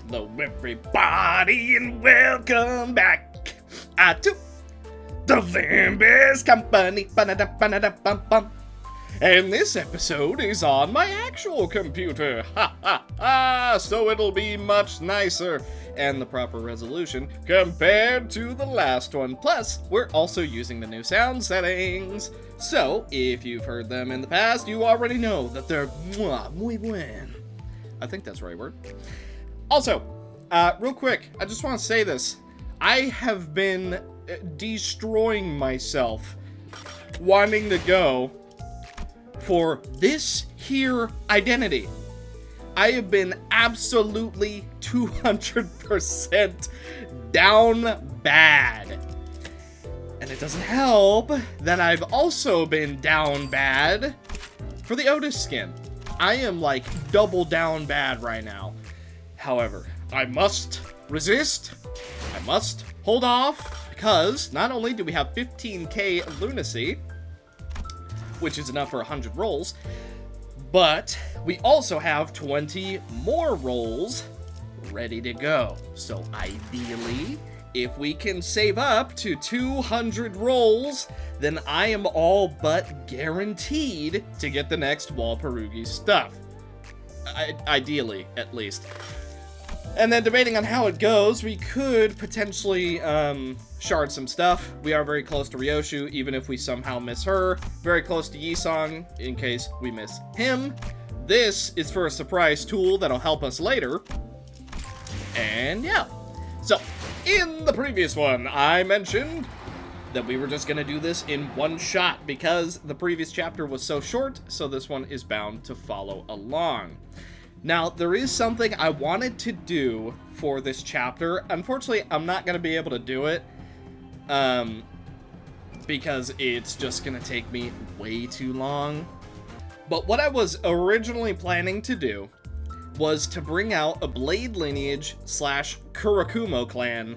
Hello everybody and welcome back to the Limbus Company. Ba-da-da-ba-da-da-bum-bum. And this episode is on my actual computer. Ha ha ha! So it'll be much nicer and the proper resolution compared to the last one. Plus, we're also using the new sound settings. So, if you've heard them in the past, you already know that they're muy buen. I think that's the right word. Also, real quick, I just want to say this. I have been destroying myself wanting to go for this here identity. I have been absolutely 200% down bad. And it doesn't help that I've also been down bad for the Otis skin. I am like double down bad right now. However, I must resist. I must hold off because not only do we have 15k lunacy, which is enough for 100 rolls, but we also have 20 more rolls ready to go. So ideally, if we can save up to 200 rolls, then I am all but guaranteed to get the next Walpurgi stuff. Ideally, at least. And then debating on how it goes, we could potentially shard some stuff. We are very close to Ryoshu, even if we somehow miss her. Very close to Yisong, in case we miss him. This is for a surprise tool that'll help us later. And yeah. So, in the previous one, I mentioned that we were just going to do this in one shot because the previous chapter was so short, so this one is bound to follow along. Now, there is something I wanted to do for this chapter. Unfortunately, I'm not going to be able to do it because it's just going to take me way too long. But what I was originally planning to do was to bring out a Blade Lineage / Kurokumo Clan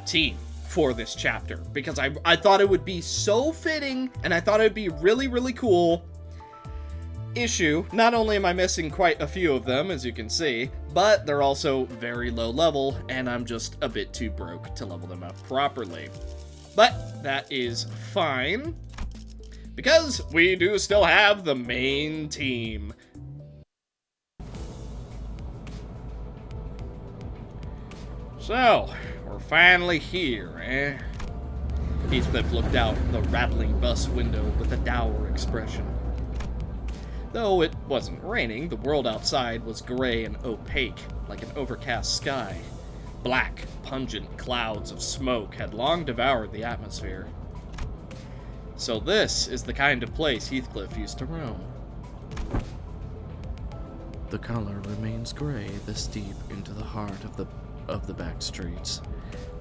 team for this chapter, because I thought it would be so fitting, and I thought it would be really, really cool. Issue, not only am I missing quite a few of them, as you can see, but they're also very low level, and I'm just a bit too broke to level them up properly. But that is fine, because we do still have the main team. So, we're finally here, eh? Heathcliff looked out the rattling bus window with a dour expression. Though it wasn't raining, the world outside was gray and opaque, like an overcast sky. Black, pungent clouds of smoke had long devoured the atmosphere. So this is the kind of place Heathcliff used to roam. The color remains gray this deep into the heart of the Backstreets.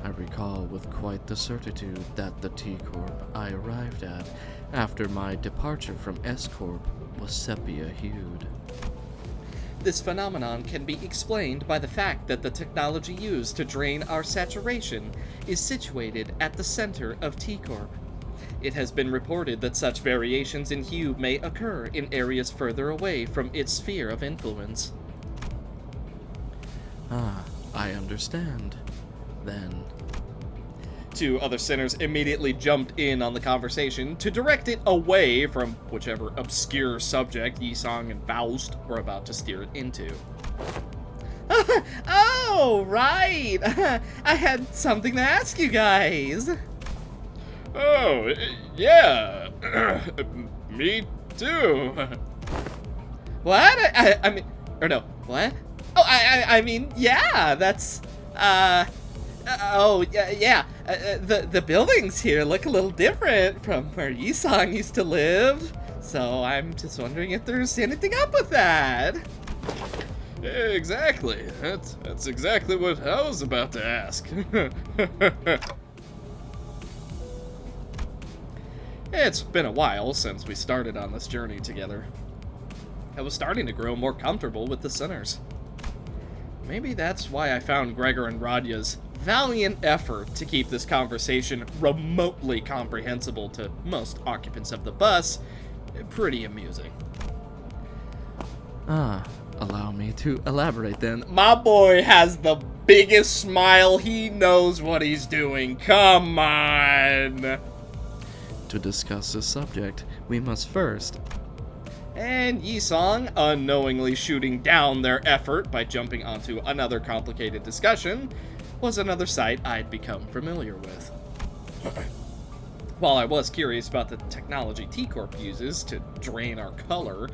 I recall with quite the certitude that the T-Corp I arrived at after my departure from S-Corp was sepia-hued. This phenomenon can be explained by the fact that the technology used to drain our saturation is situated at the center of T-Corp. It has been reported that such variations in hue may occur in areas further away from its sphere of influence. Ah, I understand. Then. Two other sinners immediately jumped in on the conversation to direct it away from whichever obscure subject Yisong and Faust were about to steer it into. Oh, right! I had something to ask you guys. Oh, yeah. Me too. What? I mean, or no, what? Oh, I mean, yeah, that's, oh, yeah. The buildings here look a little different from where Yisong used to live, so I'm just wondering if there's anything up with that. Exactly. That's exactly what I was about to ask. It's been a while since we started on this journey together. I was starting to grow more comfortable with the sinners. Maybe that's why I found Gregor and Radya's valiant effort to keep this conversation remotely comprehensible to most occupants of the bus pretty amusing. Ah, Allow me to elaborate then. My boy has the biggest smile. He knows what he's doing. Come on. To discuss this subject, we must first... And Yisong, unknowingly shooting down their effort by jumping onto another complicated discussion, was another sight I'd become familiar with. While I was curious about the technology T-Corp uses to drain our color,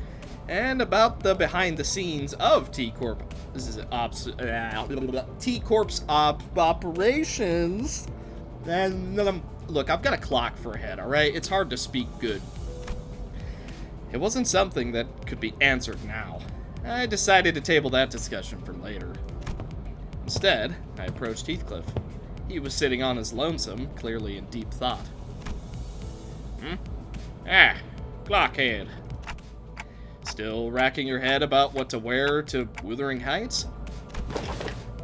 and about the behind-the-scenes of T-Corp's operations, and look, I've got a clock for a head, alright? It's hard to speak good. It wasn't something that could be answered now. I decided to table that discussion for later. Instead, I approached Heathcliff. He was sitting on his lonesome, clearly in deep thought. Clockhead. Still racking your head about what to wear to Wuthering Heights?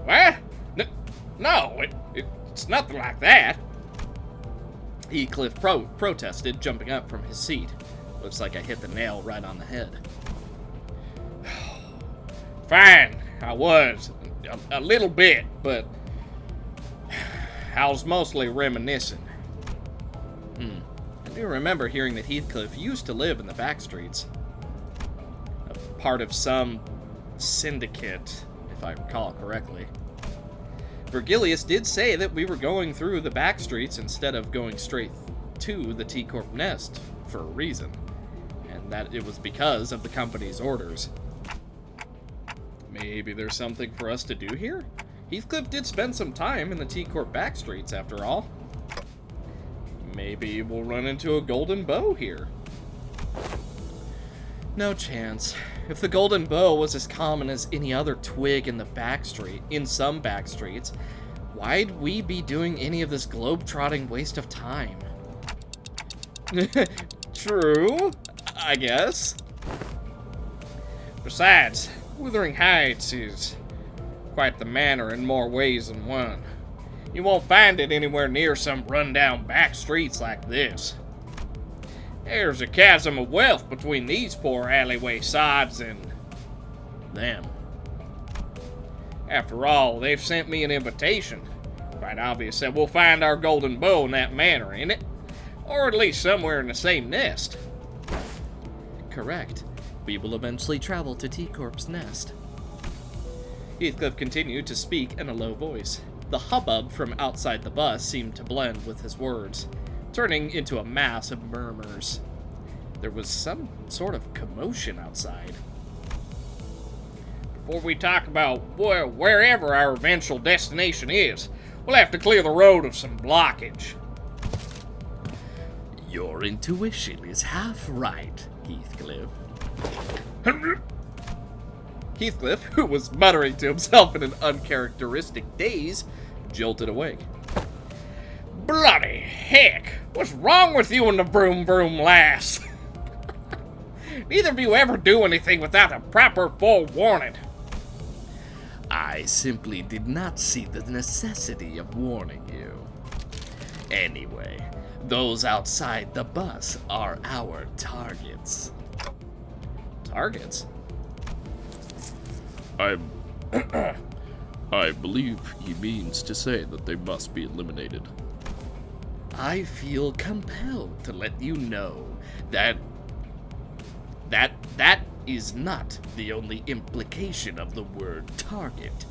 What? No, it's nothing like that. Heathcliff protested, jumping up from his seat. Looks like I hit the nail right on the head. Fine, I was. A little bit, but I was mostly reminiscing. I do remember hearing that Heathcliff used to live in the Backstreets. A part of some syndicate, if I recall correctly. Virgilius did say that we were going through the Backstreets instead of going straight to the T-Corp nest for a reason. And that it was because of the company's orders. Maybe there's something for us to do here? Heathcliff did spend some time in the T-Corp Backstreets, after all. Maybe we'll run into a golden bow here. No chance. If the golden bow was as common as any other twig in some Backstreets, why'd we be doing any of this globe-trotting waste of time? True, I guess. Besides, Wuthering Heights is quite the manor in more ways than one. You won't find it anywhere near some rundown back streets like this. There's a chasm of wealth between these poor alleyway sods and them. After all, they've sent me an invitation. Quite obvious that we'll find our golden bow in that manor, ain't it? Or at least somewhere in the same nest. Correct. We will eventually travel to T-Corp's nest. Heathcliff continued to speak in a low voice. The hubbub from outside the bus seemed to blend with his words, turning into a mass of murmurs. There was some sort of commotion outside. Before we talk about wherever our eventual destination is, we'll have to clear the road of some blockage. Your intuition is half right, Heathcliff. Heathcliff, who was muttering to himself in an uncharacteristic daze, jolted awake. Bloody heck! What's wrong with you and the broom broom lass? Neither of you ever do anything without a proper forewarning. I simply did not see the necessity of warning you. Anyway, those outside the bus are our targets. Targets? I believe he means to say that they must be eliminated. I feel compelled to let you know that is not the only implication of the word target,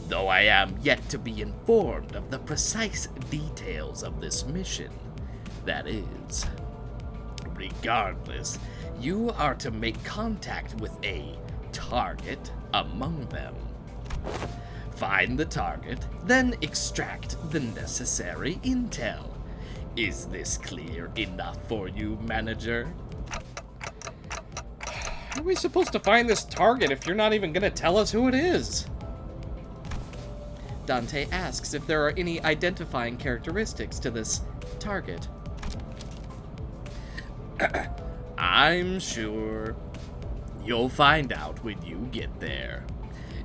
though I am yet to be informed of the precise details of this mission. That is, regardless, you are to make contact with a target among them. Find the target, then extract the necessary intel. Is this clear enough for you, manager? How are we supposed to find this target if you're not even gonna tell us who it is? Dante asks if there are any identifying characteristics to this target. I'm sure you'll find out when you get there.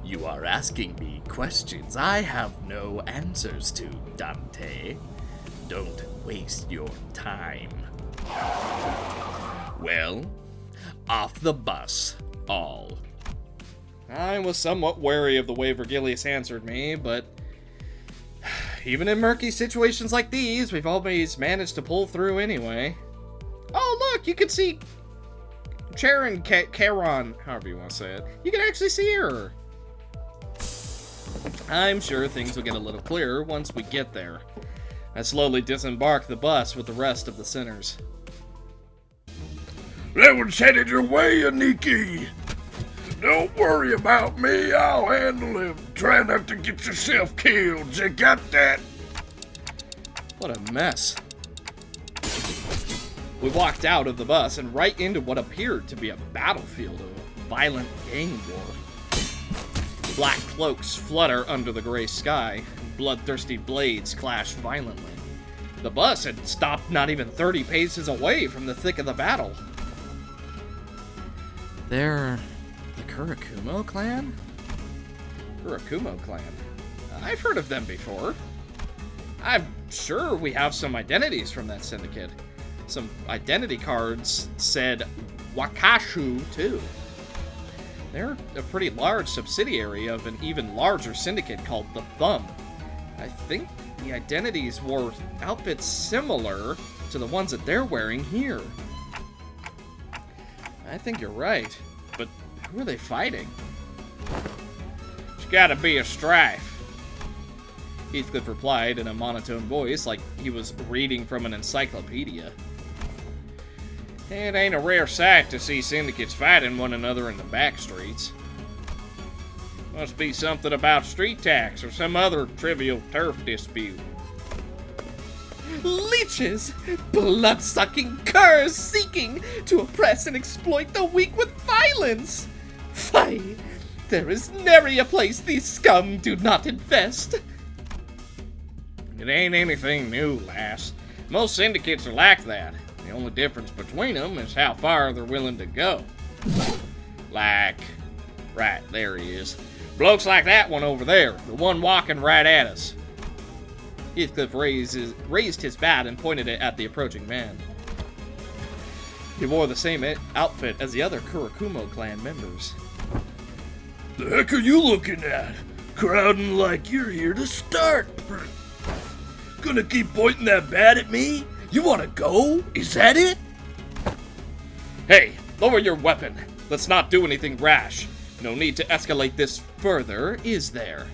You are asking me questions I have no answers to, Dante. Don't waste your time. Well, off the bus, all. I was somewhat wary of the way Vergilius answered me, but even in murky situations like these, we've always managed to pull through anyway. Oh, look, you can see Charon, Charon, however you want to say it. You can actually see her. I'm sure things will get a little clearer once we get there. I slowly disembark the bus with the rest of the sinners. That one's headed your way, Aniki. Don't worry about me, I'll handle him. Try not to get yourself killed, you got that? What a mess. We walked out of the bus and right into what appeared to be a battlefield of violent gang war. Black cloaks flutter under the gray sky, and bloodthirsty blades clash violently. The bus had stopped not even 30 paces away from the thick of the battle. They're the Kurokumo Clan? Kurokumo Clan? I've heard of them before. I'm sure we have some identities from that syndicate. Some identity cards said Wakashu, too. They're a pretty large subsidiary of an even larger syndicate called the Thumb. I think the identities wore outfits similar to the ones that they're wearing here. I think you're right, but who are they fighting? It's gotta be a strife. Heathcliff replied in a monotone voice like he was reading from an encyclopedia. It ain't a rare sight to see syndicates fighting one another in the Backstreets. Must be something about street tax or some other trivial turf dispute. Leeches! Blood-sucking curs seeking to oppress and exploit the weak with violence! Fie! There is nary a place these scum do not infest. It ain't anything new, lass. Most syndicates are like that. The only difference between them is how far they're willing to go. Like, right, there he is. Blokes like that one over there, the one walking right at us. Heathcliff raised his bat and pointed it at the approaching man. He wore the same outfit as the other Kurokumo Clan members. The heck are you looking at? Crowding like you're here to start. Gonna keep pointing that bat at me? You wanna go? Is that it? Hey, lower your weapon. Let's not do anything rash. No need to escalate this further, is there?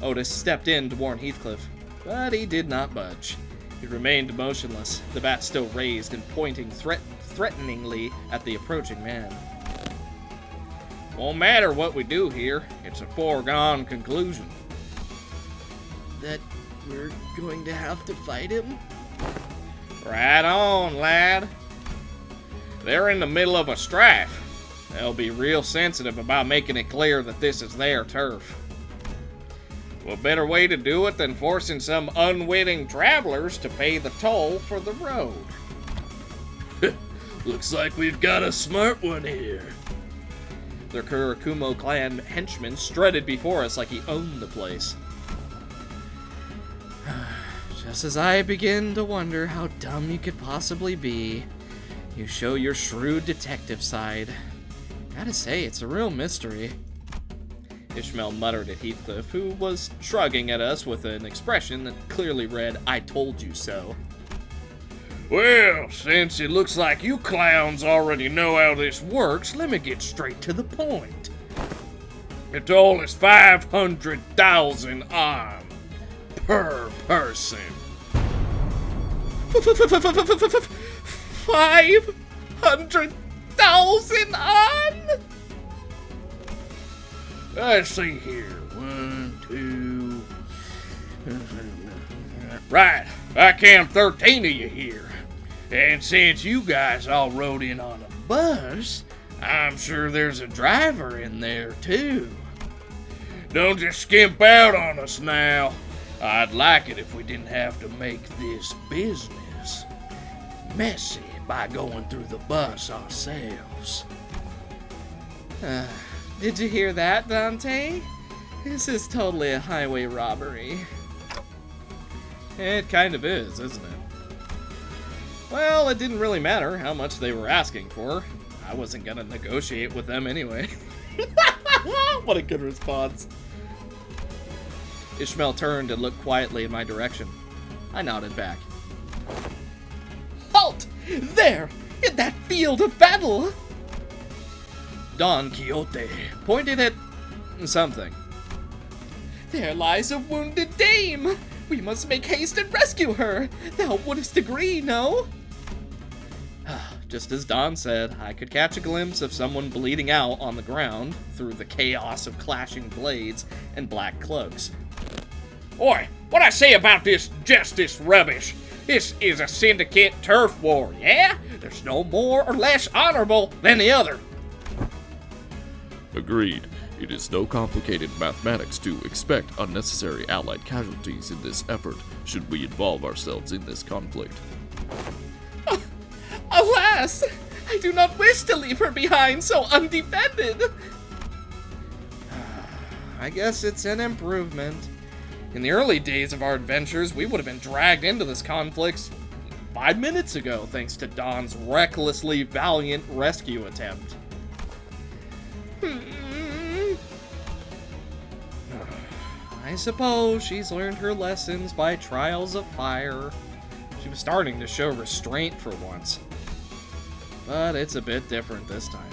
Otis stepped in to warn Heathcliff, but he did not budge. He remained motionless, the bat still raised and pointing threateningly at the approaching man. Won't matter what we do here. It's a foregone conclusion. That we're going to have to fight him? Right on, lad. They're in the middle of a strife. They'll be real sensitive about making it clear that this is their turf. What better way to do it than forcing some unwitting travelers to pay the toll for the road? Looks like we've got a smart one here. The Kurokumo Clan henchman strutted before us like he owned the place. Just as I begin to wonder how dumb you could possibly be, you show your shrewd detective side. Gotta say, it's a real mystery. Ishmael muttered at Heathcliff, who was shrugging at us with an expression that clearly read, "I told you so." Well, since it looks like you clowns already know how this works, let me get straight to the point. The toll is 500,000 on per person. 500,000 on? Let's see here. 1, 2. Right, I count 13 of you here. And since you guys all rode in on a bus, I'm sure there's a driver in there too. Don't just skimp out on us now. I'd like it if we didn't have to make this business messy by going through the bus ourselves. Did you hear that, Dante? This is totally a highway robbery. It kind of is, isn't it? Well, it didn't really matter how much they were asking for. I wasn't gonna negotiate with them anyway. What a good response. Ishmael turned and looked quietly in my direction. I nodded back. Halt! There! In that field of battle! Don Quixote pointed at something. There lies a wounded dame! We must make haste and rescue her! Thou wouldst agree, no? Just as Don said, I could catch a glimpse of someone bleeding out on the ground through the chaos of clashing blades and black cloaks. Oi, what I say about this justice rubbish? This is a syndicate turf war, yeah? There's no more or less honorable than the other. Agreed. It is no complicated mathematics to expect unnecessary allied casualties in this effort should we involve ourselves in this conflict. Alas! I do not wish to leave her behind so undefended! I guess it's an improvement. In the early days of our adventures, we would have been dragged into this conflict 5 minutes ago, thanks to Don's recklessly valiant rescue attempt. I suppose she's learned her lessons by trials of fire. She was starting to show restraint for once. But it's a bit different this time.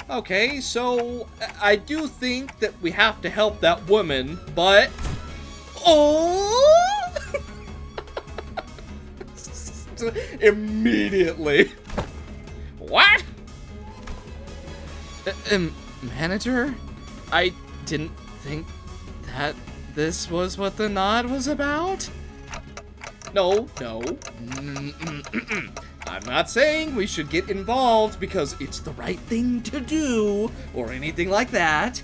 Okay, so I do think that we have to help that woman, but... Oh! Immediately. What? Manager? I didn't think that this was what the nod was about? No. I'm not saying we should get involved because it's the right thing to do, or anything like that.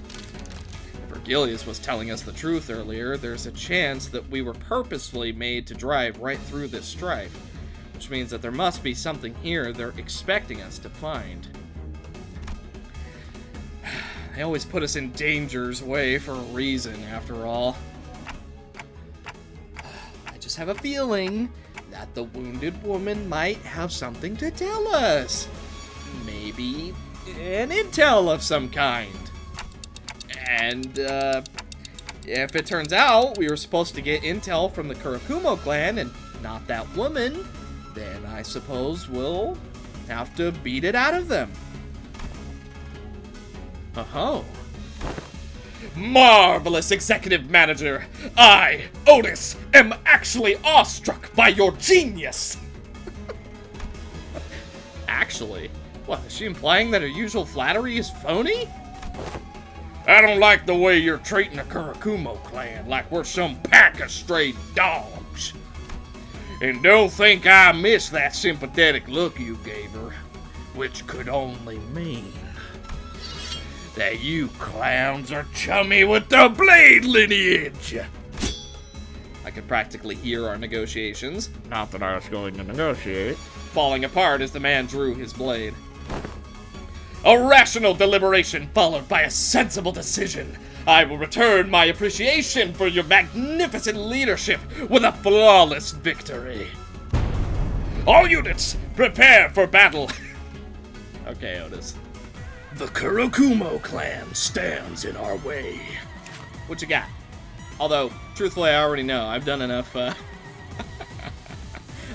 If Vergilius was telling us the truth earlier, there's a chance that we were purposefully made to drive right through this strife, which means that there must be something here they're expecting us to find. They always put us in danger's way for a reason, after all. I just have a feeling that the wounded woman might have something to tell us. Maybe an intel of some kind. And, if it turns out we were supposed to get intel from the Kurokumo Clan and not that woman, then I suppose we'll have to beat it out of them. Oh. Marvelous executive manager! I, Otis, am actually awestruck by your genius! Actually? What, is she implying that her usual flattery is phony? I don't like the way you're treating the Kurokumo Clan like we're some pack of stray dogs. And don't think I missed that sympathetic look you gave her, which could only mean that you clowns are chummy with the Blade Lineage! I could practically hear our negotiations, Not that I was going to negotiate. falling apart as the man drew his blade. A rational deliberation followed by a sensible decision. I will return my appreciation for your magnificent leadership with a flawless victory. All units, prepare for battle. Okay, Otis. The Kurokumo Clan stands in our way. What you got? Although, truthfully, I already know. I've done enough,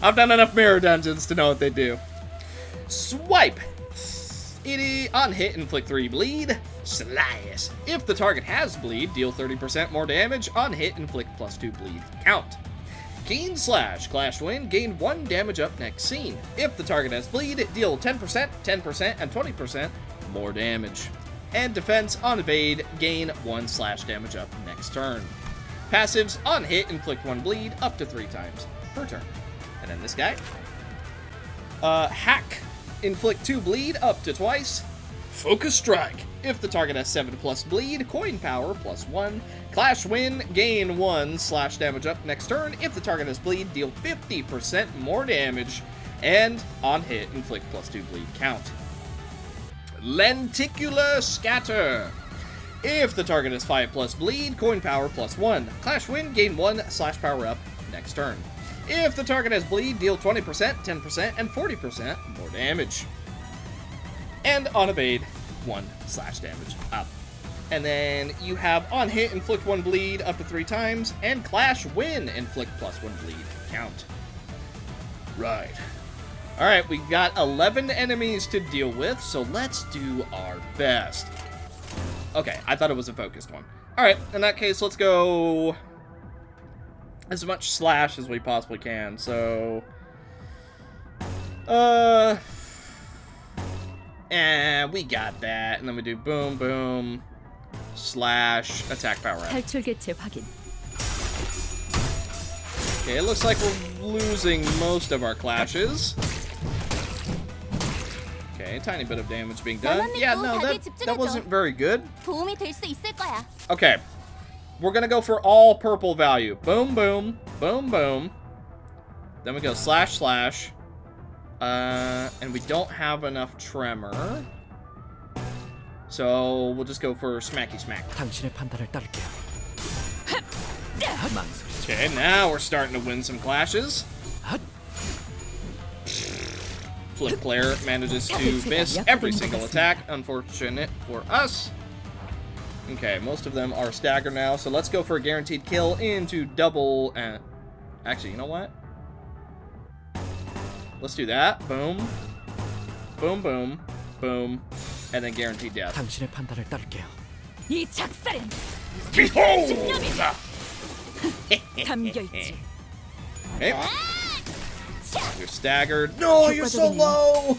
I've done enough mirror dungeons to know what they do. Swipe! On hit, inflict 3 bleed. Slice. If the target has bleed, deal 30% more damage. On hit, inflict +2 bleed. Count. Keen Slash. Clash win, gain 1 damage up next scene. If the target has bleed, deal 10%, 10%, and 20% more damage. And defense on evade, gain 1 slash damage up next turn. Passives on hit, inflict 1 bleed up to 3 times per turn. And then this guy. Hack, inflict 2 bleed up to twice. Focus Strike. If the target has 7+ bleed, coin power +1. Clash win, gain 1 slash damage up next turn. If the target has bleed, deal 50% more damage. And on hit, inflict +2 bleed count. Lenticular Scatter. If the target has 5+ bleed, coin power +1. Clash win, gain 1 slash power up next turn. If the target has bleed, deal 20%, 10%, and 40% more damage. And on evade, 1 slash damage up. And then you have on hit, inflict 1 bleed up to 3 times, and clash win, inflict +1 bleed count. Right. Alright, we've got 11 enemies to deal with, so let's do our best. Okay, I thought it was a focused one. Alright, in that case, let's go as much slash as we possibly can, so... we got that, and then we do boom, boom, slash, attack power up. 탈출 개체 확인. Okay, it looks like we're losing most of our clashes. Okay, tiny bit of damage being done. Yeah, no, that wasn't very good. 도움이 될 수 있을 거야. Okay, we're gonna go for all purple value. Boom, boom, boom, boom. Then we go slash, slash. And we don't have enough tremor. So we'll just go for smacky smack. 당신의 판단을 따를게요. Okay, now we're starting to win some clashes. Flip player manages to miss every single attack. Unfortunate for us. Okay, most of them are staggered now, so let's go for a guaranteed kill into double. Actually, you know what? Let's do that. Boom. Boom, boom, boom. And then guaranteed death. 당신의 판단을 따를게요. 이 작살엔 Behold! 담겨 있지. Okay. You're staggered. No, you're so low!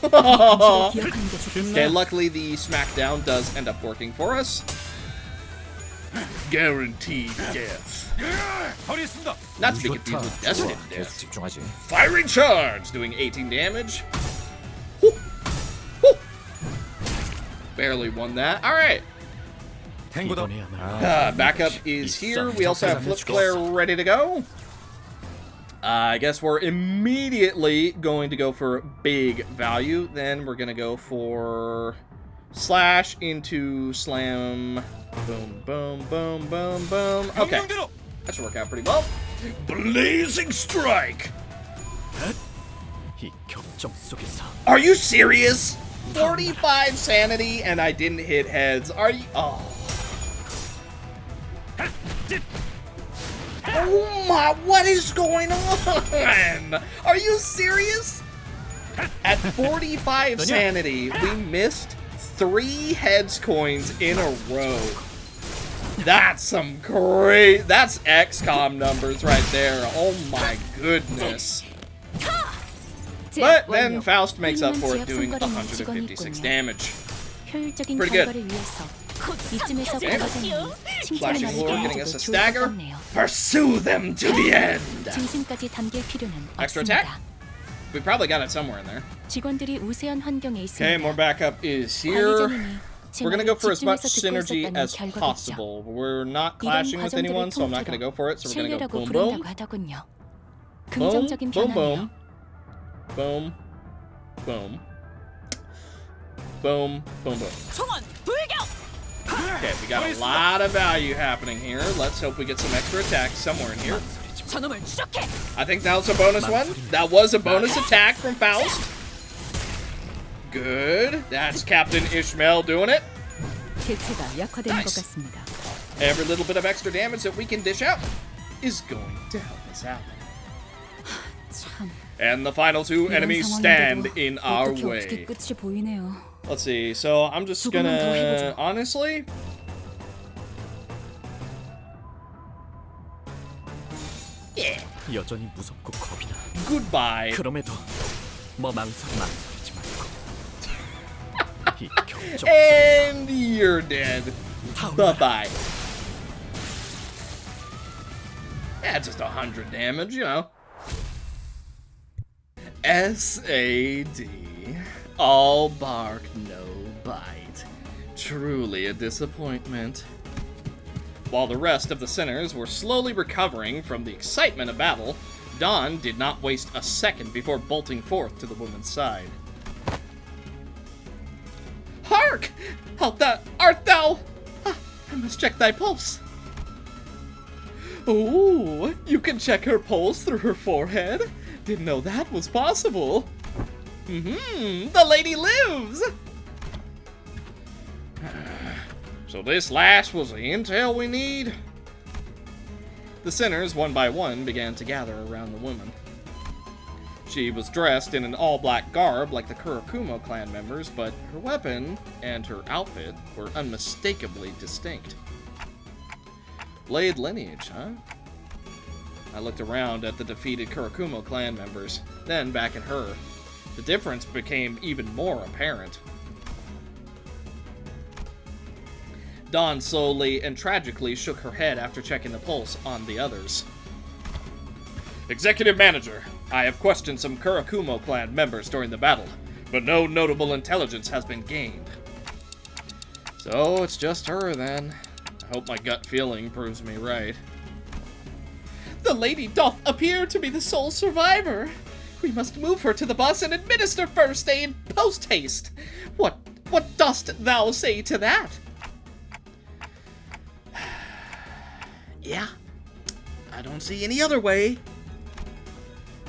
기억하는 게 좋겠어. Okay, luckily the smackdown does end up working for us. Guaranteed death. Not to be confused with destined death. 집중하지. Firing charge, doing 18 damage. Woo. Woo. Barely won that. All right. Backup is here. We also have flip flare ready to go. I guess we're immediately going to go for big value. Then we're going to go for slash into slam. Boom, boom, boom, boom, boom. Okay. That should work out pretty well. Blazing strike. 이 격정 속에서 Are you serious? 45 sanity and I didn't hit heads. Are you? Oh. Oh my, what is going on? Are you serious? At 45 sanity, we missed 3 heads coins in a row. That's some great, that's XCOM numbers right there. Oh my goodness. But then Faust makes up for it doing 156 damage. 효율적인 Pretty good. 결과를 위해서 이쯤에서 Okay. 걸어다니니 Flashing 칭찬을 Lord 많이 getting us a 해줘도 좋을 것 stagger. 같네요. Pursue them to the end. 진심까지 담길 필요는 Extra 없습니다. attack? We probably got it somewhere in there. 직원들이 우세한 환경에 Okay, more 있습니다. backup is here. 관리자님이 We're gonna go for as much 집중해서 듣고 synergy 있었다는 as 결과겠죠. possible. We're not 이런 clashing with 과정들을 anyone, so I'm not gonna 통틀어 go for it. So we're gonna go 신뢰라고 boom, boom, 부른다고 하더군요. boom, 긍정적인 boom, 변화네요. boom, boom, boom, boom, boom. 총원 불격! Okay, we got a lot of value happening here. Let's hope we get some extra attacks somewhere in here. 저놈을 추적해! I think that was a bonus one. That was a bonus attack from Faust. Good. That's Captain Ishmael doing it. 개체가 약화된 것 Nice. 같습니다. Every little bit of extra damage that we can dish out is going to help us out. 참, And the final 2 이런 enemies stand 상황인데도 in our 어떻게 way. 끝이 보이네요. Let's see. So I'm just 조금만 더 gonna 해보죠. honestly. Yeah. 여전히 무섭고 겁이 나. Goodbye. 그럼에도 망설이지 말고. 이 격정 And you're dead. Bye bye. Yeah, just 100 damage, you know. SAD. All bark, no bite. Truly a disappointment. While the rest of the sinners were slowly recovering from the excitement of battle, Dawn did not waste a second before bolting forth to the woman's side. Hark! Art thou? I must check thy pulse. Oh, you can check her pulse through her forehead? Didn't know that was possible. The lady lives! So this last was the intel we need? The sinners, one by one, began to gather around the woman. She was dressed in an all-black garb like the Kurokumo Clan members, but her weapon and her outfit were unmistakably distinct. Blade Lineage, huh? I looked around at the defeated Kurokumo Clan members, then back at her. The difference became even more apparent. Dawn slowly and tragically shook her head after checking the pulse on the others. Executive Manager, I have questioned some Kurokumo Clan members during the battle, but no notable intelligence has been gained. So it's just her then. I hope my gut feeling proves me right. The lady doth appear to be the sole survivor. We must move her to the bus and administer first aid post-haste. What dost thou say to that? Yeah, I don't see any other way.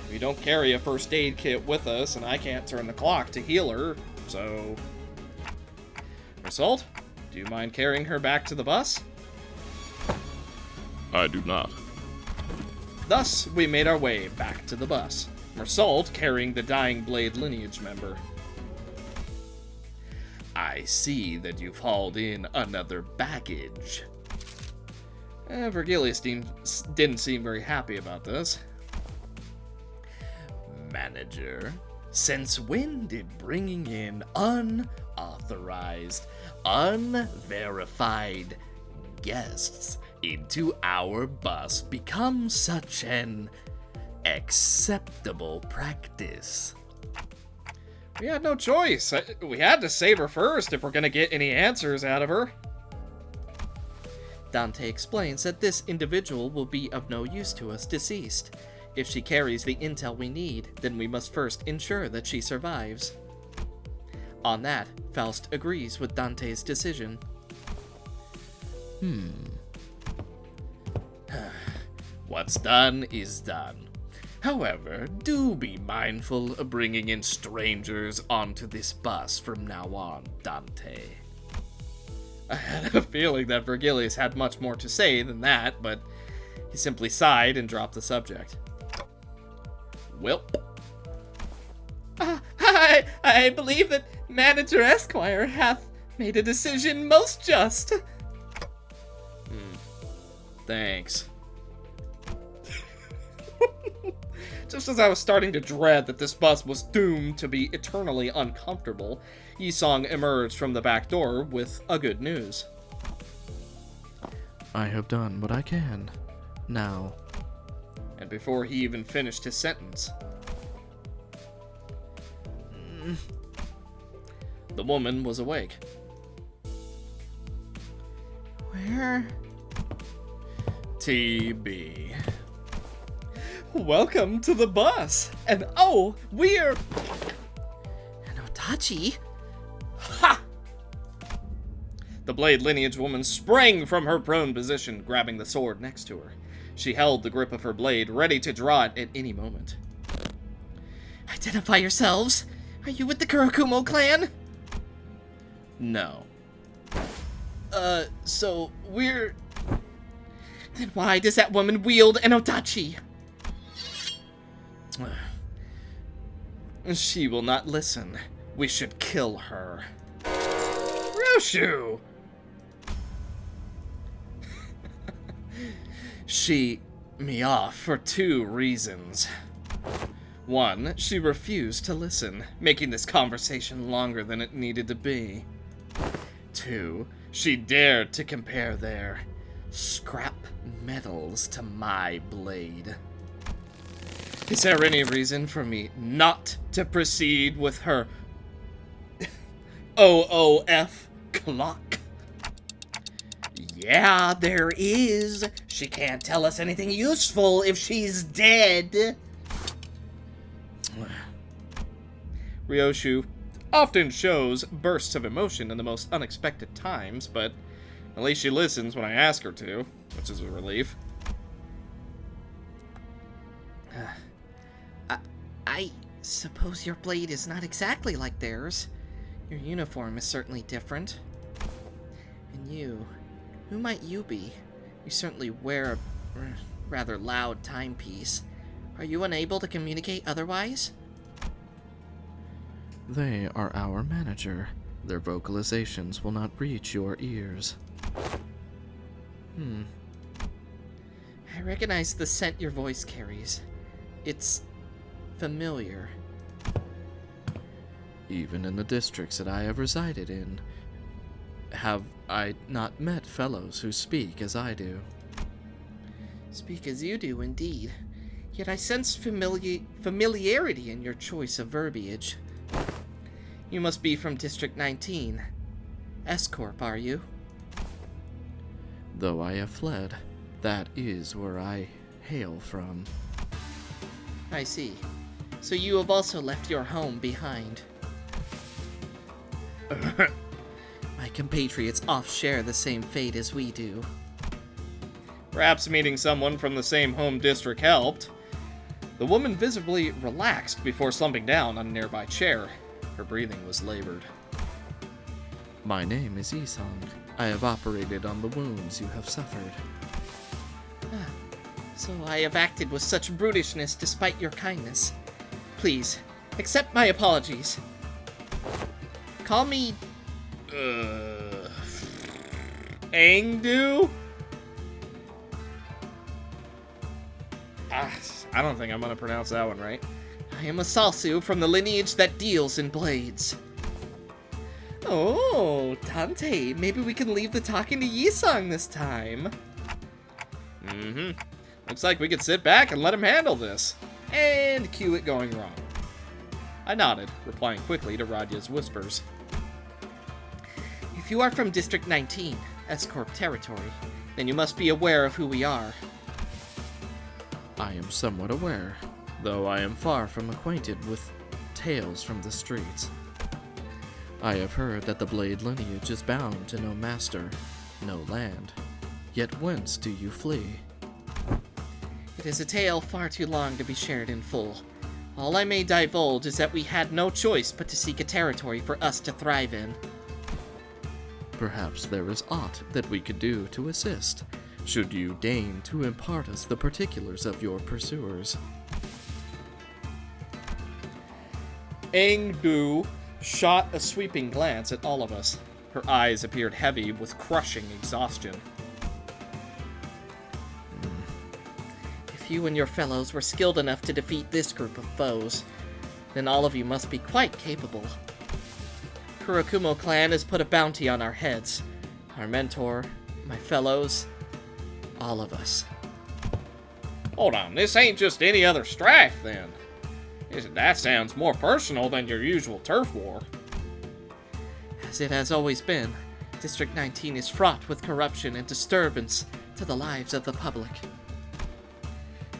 We don't carry a first aid kit with us, and I can't turn the clock to heal her, so... Result? Do you mind carrying her back to the bus? I do not. Thus, we made our way back to the bus, Mersault carrying the dying Blade Lineage member. I see that you've hauled in another baggage. Vergilius didn't seem very happy about this. Manager, since when did bringing in unauthorized, unverified guests into our bus become such an acceptable practice? We had no choice. We had to save her first if we're gonna get any answers out of her. Dante explains that this individual will be of no use to us deceased. If she carries the intel we need, then we must first ensure that she survives. On that, Faust agrees with Dante's decision. What's done is done. However, do be mindful of bringing in strangers onto this bus from now on, Dante. I had a feeling that Vergilius had much more to say than that, but he simply sighed and dropped the subject. Welp. I believe that Manager Esquire hath made a decision most just. Thanks. Just as I was starting to dread that this bus was doomed to be eternally uncomfortable, Yisong emerged from the back door with a good news. I have done what I can. Now, And before he even finished his sentence, the woman was awake. Where? TB. Welcome to the bus. And oh, we're... An Otachi? Ha! The Blade Lineage woman sprang from her prone position, grabbing the sword next to her. She held the grip of her blade, ready to draw it at any moment. Identify yourselves. Are you with the Kurokumo Clan? No. So we're... Then why does that woman wield an Otachi? She will not listen. We should kill her. Ryoshu! She me off for 2 reasons. 1, she refused to listen, making this conversation longer than it needed to be. 2, she dared to compare their scrap metals to my blade. Is there any reason for me not to proceed with her OOF clock? Yeah, there is. She can't tell us anything useful if she's dead. Ryoshu often shows bursts of emotion in the most unexpected times, but at least she listens when I ask her to, which is a relief. I suppose your blade is not exactly like theirs. Your uniform is certainly different. And you, who might you be? You certainly wear a rather loud timepiece. Are you unable to communicate otherwise? They are our manager. Their vocalizations will not reach your ears. I recognize the scent your voice carries. It's familiar. Even in the districts that I have resided in, have I not met fellows who speak as I do. Speak as you do, indeed. Yet I sense familiarity in your choice of verbiage. You must be from District 19. S-Corp, are you? Though I have fled, that is where I hail from. I see. So you have also left your home behind. My compatriots oft share the same fate as we do. Perhaps meeting someone from the same home district helped. The woman visibly relaxed before slumping down on a nearby chair. Her breathing was labored. My name is Isong. I have operated on the wounds you have suffered. So I have acted with such brutishness despite your kindness. Please, accept my apologies. Call me... Angdu? I don't think I'm gonna pronounce that one right. I am a Salsu from the lineage that deals in blades. Oh, Tante, maybe we can leave the talking to Yisong this time. Looks like we could sit back and let him handle this. And cue it going wrong. I nodded, replying quickly to Radya's whispers. If you are from District 19, S-Corp territory, then you must be aware of who we are. I am somewhat aware, though I am far from acquainted with tales from the streets. I have heard that the Blade lineage is bound to no master, no land. Yet whence do you flee? It is a tale far too long to be shared in full. All I may divulge is that we had no choice but to seek a territory for us to thrive in. Perhaps there is aught that we could do to assist, should you deign to impart us the particulars of your pursuers. Angdu shot a sweeping glance at all of us. Her eyes appeared heavy with crushing exhaustion. If you and your fellows were skilled enough to defeat this group of foes, then all of you must be quite capable. Kurokumo Clan has put a bounty on our heads. Our mentor, my fellows, all of us. Hold on, this ain't just any other strife, then. That sounds more personal than your usual turf war. As it has always been, District 19 is fraught with corruption and disturbance to the lives of the public.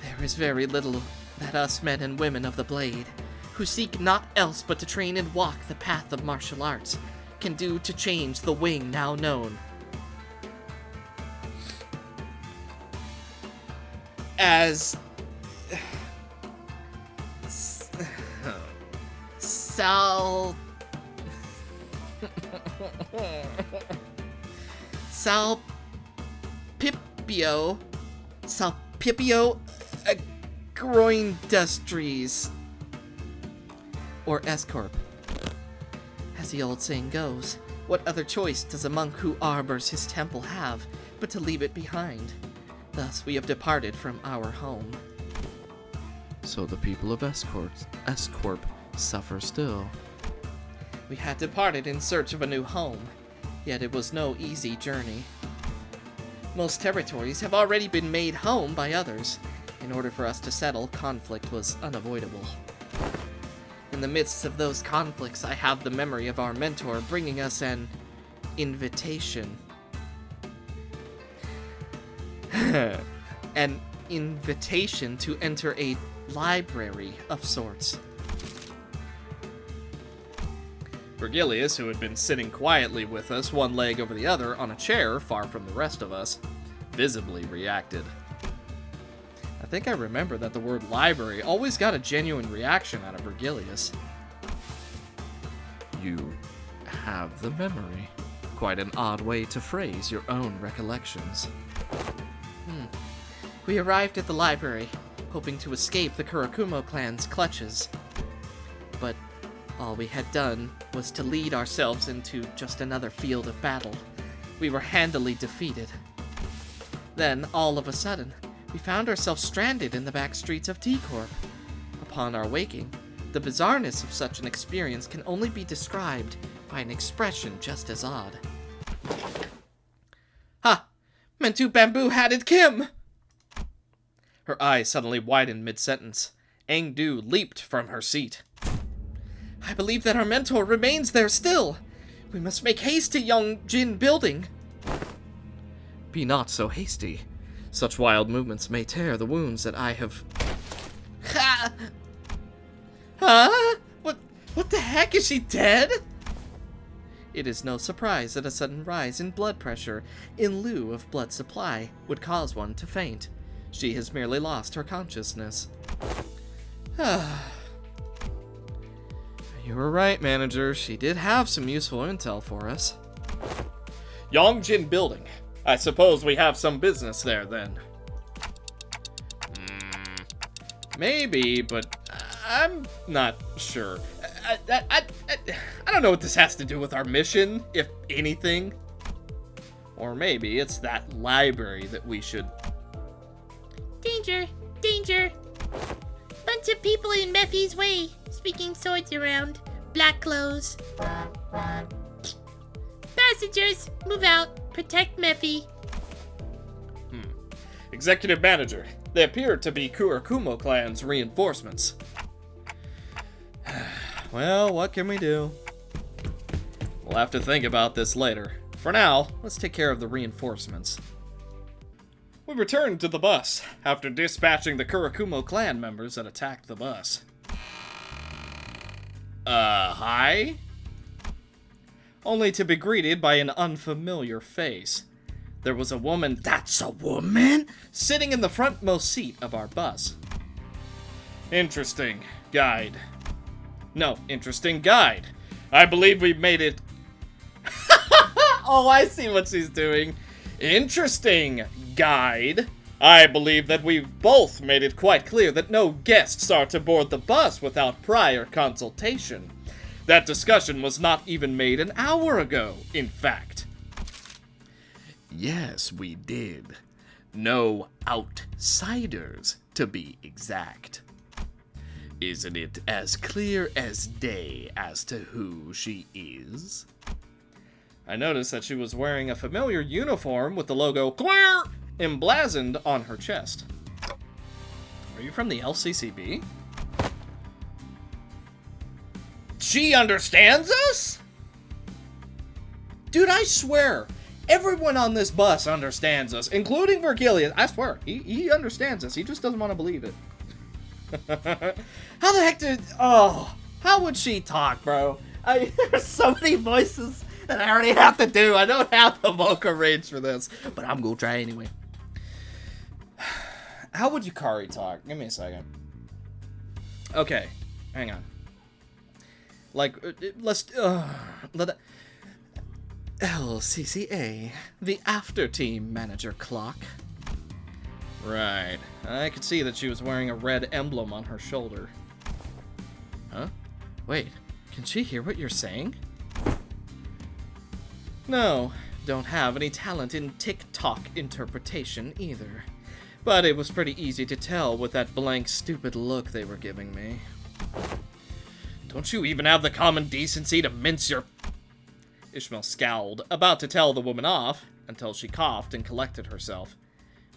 There is very little that us men and women of the Blade, who seek naught else but to train and walk the path of martial arts, can do to change the wing now known as Salpipio Groindustries, or S-Corp. As the old saying goes, what other choice does a monk who arbors his temple have but to leave it behind? Thus we have departed from our home. So the people of S-Corp suffer still. We had departed in search of a new home, yet it was no easy journey. Most territories have already been made home by others. In order for us to settle, conflict was unavoidable. In the midst of those conflicts, I have the memory of our mentor bringing us an invitation. An invitation to enter a library of sorts. Virgilius, who had been sitting quietly with us, one leg over the other, on a chair far from the rest of us, visibly reacted. I think I remember that the word library always got a genuine reaction out of Virgilius. You have the memory. Quite an odd way to phrase your own recollections. We arrived at the library, hoping to escape the Kurokumo Clan's clutches. But all we had done was to lead ourselves into just another field of battle. We were handily defeated. Then, all of a sudden, we found ourselves stranded in the back streets of T-Corp. Upon our waking, the bizarreness of such an experience can only be described by an expression just as odd. Ha! Meant to bamboo-hatted Kim! Her eyes suddenly widened mid-sentence. Engdu leaped from her seat. I believe that our mentor remains there still. We must make haste to Yong-jin Building. Be not so hasty. Such wild movements may tear the wounds that I have... Ha! Huh? What the heck? Is she dead? It is no surprise that a sudden rise in blood pressure, in lieu of blood supply, would cause one to faint. She has merely lost her consciousness. You were right, manager. She did have some useful intel for us. Yong-jin Building. I suppose we have some business there, then. Maybe, but I'm not sure. I don't know what this has to do with our mission, if anything. Or maybe it's that library that we should... Danger! Danger! Bunch of people in Mephi's way, speaking swords around. Black clothes. Passengers, move out. Protect Mephi. Executive Manager. They appear to be Kurokumo Clan's reinforcements. Well, what can we do? We'll have to think about this later. For now, let's take care of the reinforcements. We returned to the bus, after dispatching the Kurokumo Clan members that attacked the bus. Hi? Only to be greeted by an unfamiliar face. There was a woman, that's a woman, sitting in the frontmost seat of our bus. Interesting guide. No, interesting guide. I believe we made it... Oh, I see what she's doing. Interesting guide. I believe that we've both made it quite clear that no guests are to board the bus without prior consultation. That discussion was not even made an hour ago, in fact. Yes, we did. No outsiders, to be exact. Isn't it as clear as day as to who she is? I noticed that she was wearing a familiar uniform with the logo CLEAR emblazoned on her chest. Are you from the LCCB? She understands us? Dude, I swear, everyone on this bus understands us, including Virgilius. I swear, he understands us. He just doesn't want to believe it. How the heck did... Oh, how would she talk, bro? There's so many voices that I already have to do. I don't have the vocal range for this, but I'm gonna try anyway. How would Yukari talk? Give me a second. Okay, hang on. Like, let's... LCCA, the after team manager clock. Right. I could see that she was wearing a red emblem on her shoulder. Huh? Wait, can she hear what you're saying? No, don't have any talent in TikTok interpretation either. But it was pretty easy to tell with that blank, stupid look they were giving me. Don't you even have the common decency to mince your... Ishmael scowled, about to tell the woman off, until she coughed and collected herself.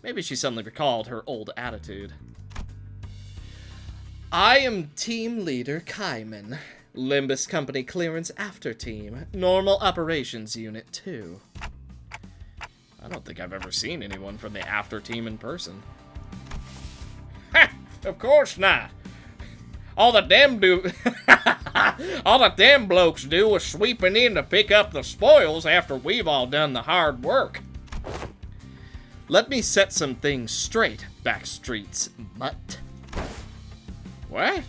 Maybe she suddenly recalled her old attitude. I am Team Leader Kaiman, Limbus Company Clearance After Team, Normal Operations Unit 2. I don't think I've ever seen anyone from the After Team in person. Ha! Of course not! All the damn blokes do is sweeping in to pick up the spoils after we've all done the hard work. Let me set some things straight, Backstreets mutt. What?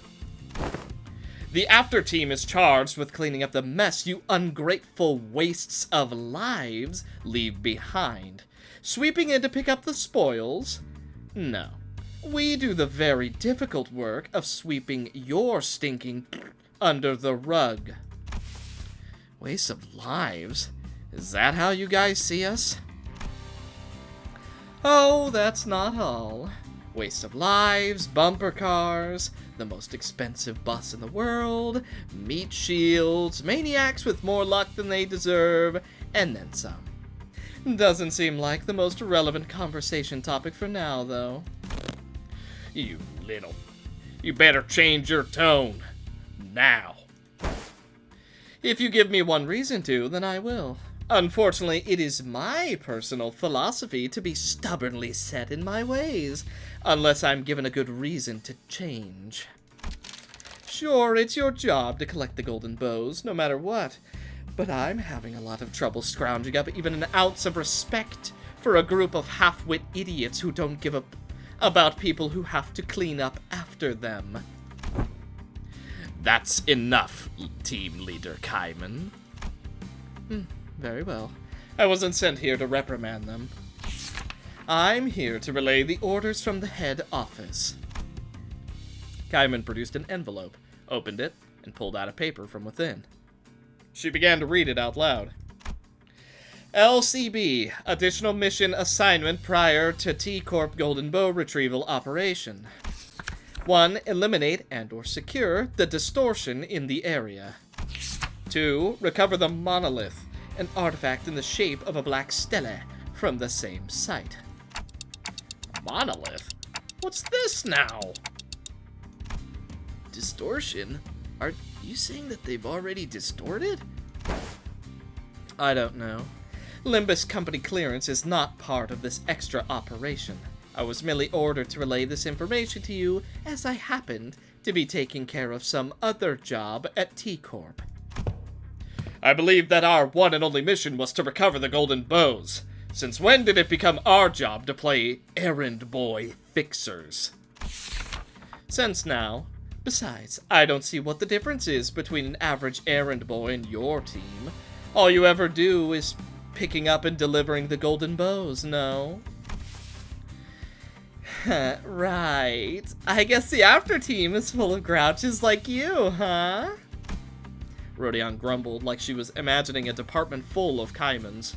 The after team is charged with cleaning up the mess you ungrateful wastes of lives leave behind. Sweeping in to pick up the spoils? No. We do the very difficult work of sweeping your stinking under the rug. Waste of lives? Is that how you guys see us? Oh, that's not all. Waste of lives, bumper cars, the most expensive bus in the world, meat shields, maniacs with more luck than they deserve, and then some. Doesn't seem like the most relevant conversation topic for now, though. You better change your tone. Now. If you give me one reason to, then I will. Unfortunately, it is my personal philosophy to be stubbornly set in my ways, unless I'm given a good reason to change. Sure, it's your job to collect the golden bows, no matter what, but I'm having a lot of trouble scrounging up even an ounce of respect for a group of half-wit idiots who don't give a about people who have to clean up after them. That's enough, team leader Kaiman. Very well. I wasn't sent here to reprimand them. I'm here to relay the orders from the head office. Kaiman produced an envelope, opened it, and pulled out a paper from within. She began to read it out loud. LCB, additional mission assignment prior to T-Corp Golden Bow retrieval operation. 1. Eliminate and/or secure the distortion in the area. 2. Recover the monolith, an artifact in the shape of a black stele, from the same site. Monolith? What's this now? Distortion? Are you saying that they've already distorted? I don't know. Limbus company clearance is not part of this extra operation. I was merely ordered to relay this information to you as I happened to be taking care of some other job at T-Corp. I believe that our one and only mission was to recover the golden bows. Since when did it become our job to play errand boy fixers? Since now. Besides, I don't see what the difference is between an average errand boy and your team. All you ever do is picking up and delivering the golden bows, no? Right. I guess the after team is full of grouches like you, huh? Rodion grumbled like she was imagining a department full of Kaimans.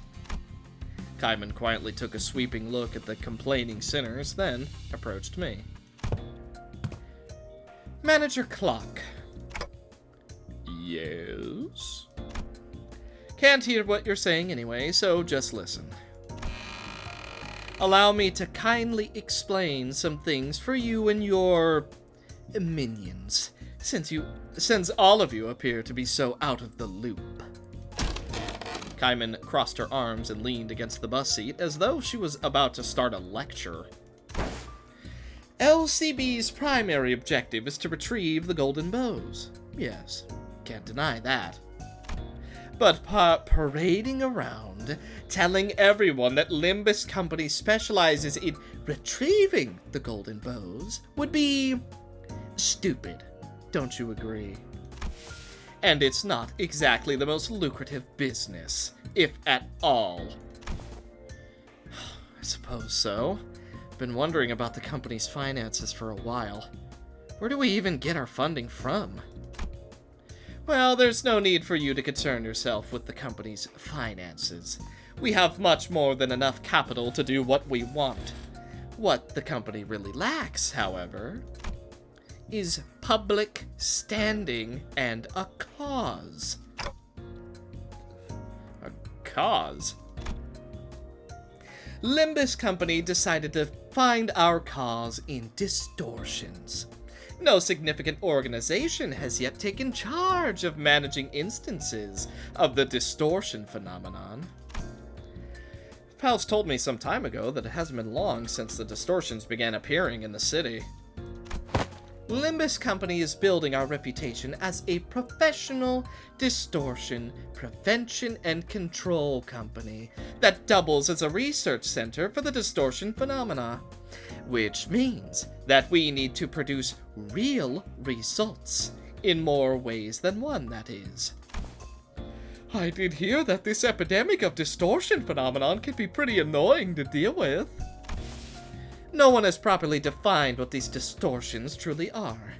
Kaiman quietly took a sweeping look at the complaining sinners, then approached me. Manager Clock. Yes? Can't hear what you're saying anyway, so just listen. Allow me to kindly explain some things for you and your minions, since all of you appear to be so out of the loop. Kaiman crossed her arms and leaned against the bus seat as though she was about to start a lecture. LCB's primary objective is to retrieve the golden bows. Yes, can't deny that. But parading around, telling everyone that Limbus Company specializes in retrieving the golden bows would be stupid, don't you agree? And it's not exactly the most lucrative business, if at all. I suppose so. Been wondering about the company's finances for a while. Where do we even get our funding from? Well, there's no need for you to concern yourself with the company's finances. We have much more than enough capital to do what we want. What the company really lacks, however, is public standing and a cause. A cause? Limbus Company decided to find our cause in distortions. No significant organization has yet taken charge of managing instances of the distortion phenomenon. Pals told me some time ago that it hasn't been long since the distortions began appearing in the city. Limbus Company is building our reputation as a professional distortion prevention and control company that doubles as a research center for the distortion phenomena, which means that we need to produce real results In more ways than one, that is. I did hear that this epidemic of distortion phenomenon can be pretty annoying to deal with. No one has properly defined what these distortions truly are.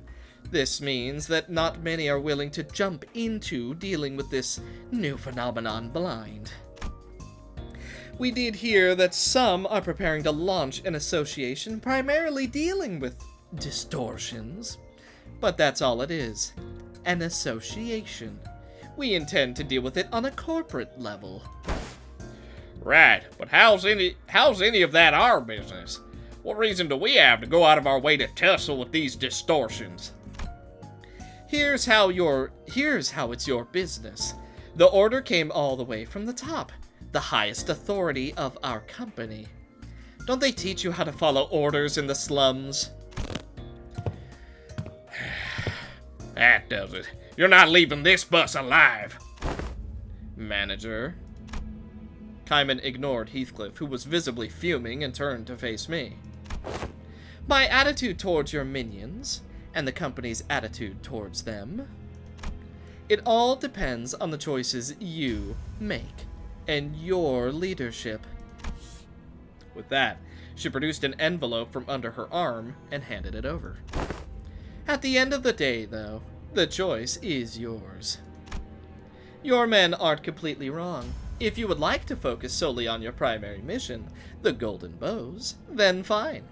This means that not many are willing to jump into dealing with this new phenomenon blind. We did hear that some are preparing to launch an association primarily dealing with distortions. But that's all it is. An association. We intend to deal with it on a corporate level. Right, but how's any of that our business? What reason do we have to go out of our way to tussle with these distortions? Here's how it's your business. The order came all the way from the top, the highest authority of our company. Don't they teach you how to follow orders in the slums? That does it. You're not leaving this bus alive. Manager. Kaiman ignored Heathcliff, who was visibly fuming, and turned to face me. My attitude towards your minions, and the company's attitude towards them. It all depends on the choices you make, and your leadership. With that, she produced an envelope from under her arm and handed it over. At the end of the day, though, the choice is yours. Your men aren't completely wrong. If you would like to focus solely on your primary mission, the Golden Bows, then fine.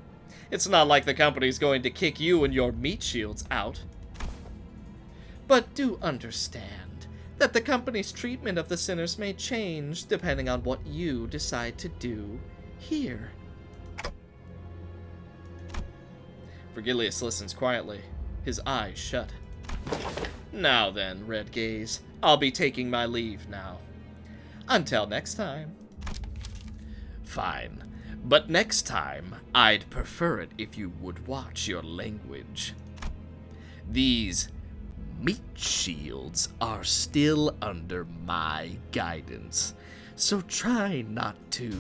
It's not like the company's going to kick you and your meat shields out. But do understand that the company's treatment of the sinners may change depending on what you decide to do here. Vergilius listens quietly, his eyes shut. Now then, Red Gaze, I'll be taking my leave now. Until next time. Fine. But next time, I'd prefer it if you would watch your language. These meat shields are still under my guidance, so try not to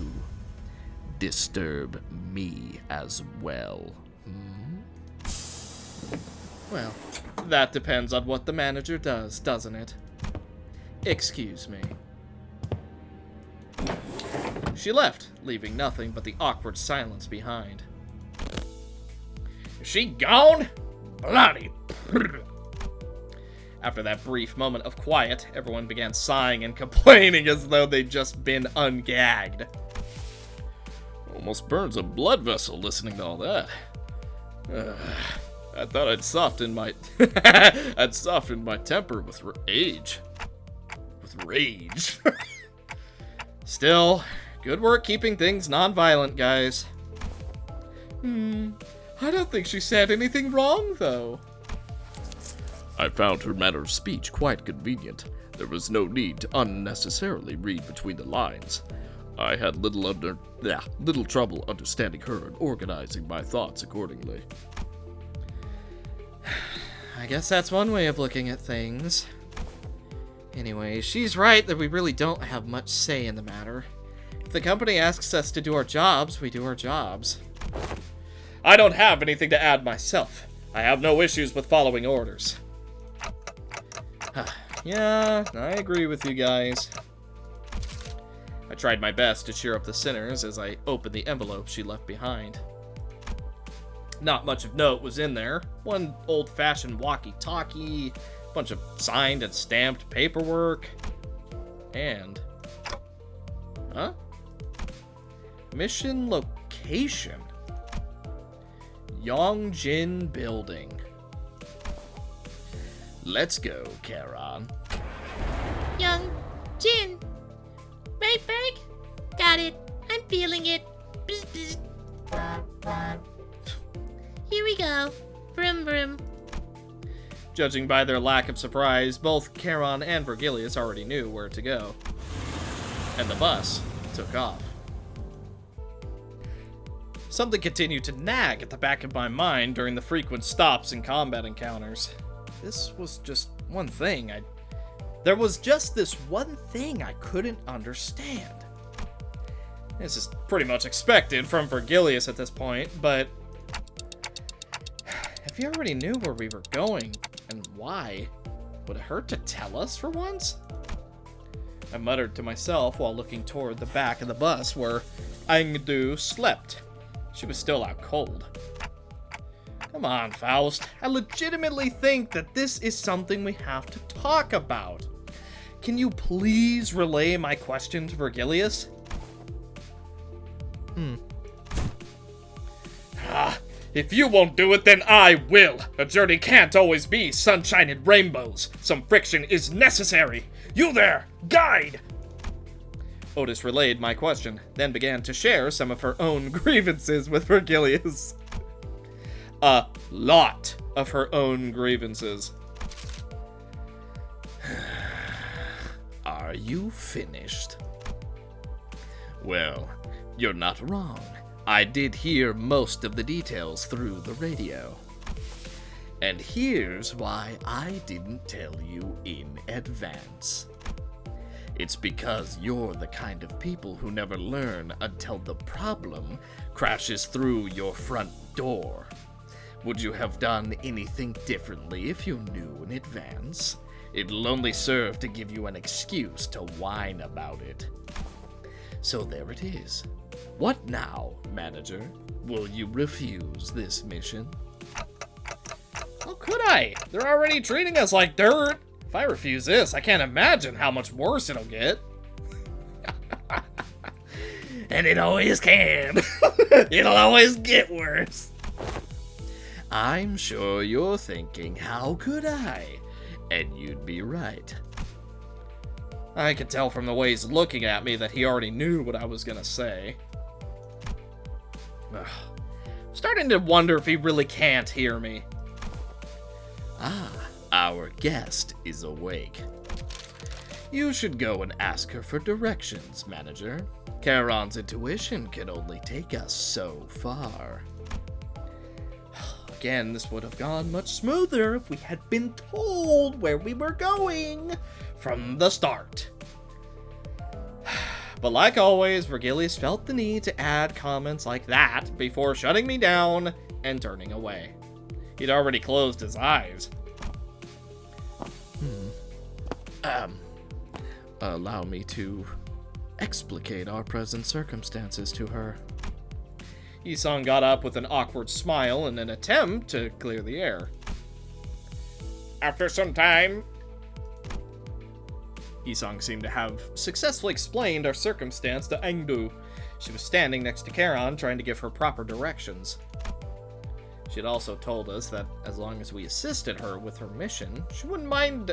disturb me as well. Well, that depends on what the manager does, doesn't it? Excuse me. She left, leaving nothing but the awkward silence behind. Is she gone? Bloody. After that brief moment of quiet, everyone began sighing and complaining as though they'd just been ungagged. Almost burns a blood vessel listening to all that. I thought I'd soften my temper with rage. With rage. Still, good work keeping things non-violent, guys. I don't think she said anything wrong, though. I found her manner of speech quite convenient. There was no need to unnecessarily read between the lines. I had little trouble understanding her and organizing my thoughts accordingly. I guess that's one way of looking at things. Anyway, she's right that we really don't have much say in the matter. If the company asks us to do our jobs, we do our jobs. I don't have anything to add myself. I have no issues with following orders. Yeah, I agree with you guys. I tried my best to cheer up the sinners as I opened the envelope she left behind. Not much of note was in there. One old-fashioned walkie-talkie, a bunch of signed and stamped paperwork, and... Huh? Mission location. Yong-jin Building. Let's go, Charon. Yong-jin. Right, Berg? Got it. I'm feeling it. Bzz, bzz. Here we go. Vroom, vroom. Judging by their lack of surprise, both Charon and Vergilius already knew where to go. And the bus took off. Something continued to nag at the back of my mind during the frequent stops and combat encounters. This was just one thing There was just this one thing I couldn't understand. This is pretty much expected from Vergilius at this point, but if you already knew where we were going, And why? Would it hurt to tell us for once? I muttered to myself while looking toward the back of the bus where Engdu slept. She was still out cold. Come on, Faust. I legitimately think that this is something we have to talk about. Can you please relay my question to Vergilius? If you won't do it, then I will. A journey can't always be sunshine and rainbows. Some friction is necessary. You there, guide! Otis relayed my question, then began to share some of her own grievances with Vergilius. A lot of her own grievances. Are you finished? Well, you're not wrong. I did hear most of the details through the radio. And here's why I didn't tell you in advance. It's because you're the kind of people who never learn until the problem crashes through your front door. Would you have done anything differently if you knew in advance? It'll only serve to give you an excuse to whine about it. So there it is. What now, manager? Will you refuse this mission? How could I? They're already treating us like dirt. If I refuse this, I can't imagine how much worse it'll get. And it always can. It'll always get worse. I'm sure you're thinking, how could I? And you'd be right. I could tell from the way he's looking at me that he already knew what I was gonna say. Ugh. I'm starting to wonder if he really can't hear me. Ah, our guest is awake. You should go and ask her for directions, manager. Charon's intuition can only take us so far. Again, this would have gone much smoother if we had been told where we were going from the start. But like always, Vergilius felt the need to add comments like that before shutting me down and turning away. He'd already closed his eyes. Allow me to explicate our present circumstances to her. Isong got up with an awkward smile in an attempt to clear the air. After some time, Isong seemed to have successfully explained our circumstance to Engdu. She was standing next to Charon, trying to give her proper directions. She had also told us that as long as we assisted her with her mission, she wouldn't mind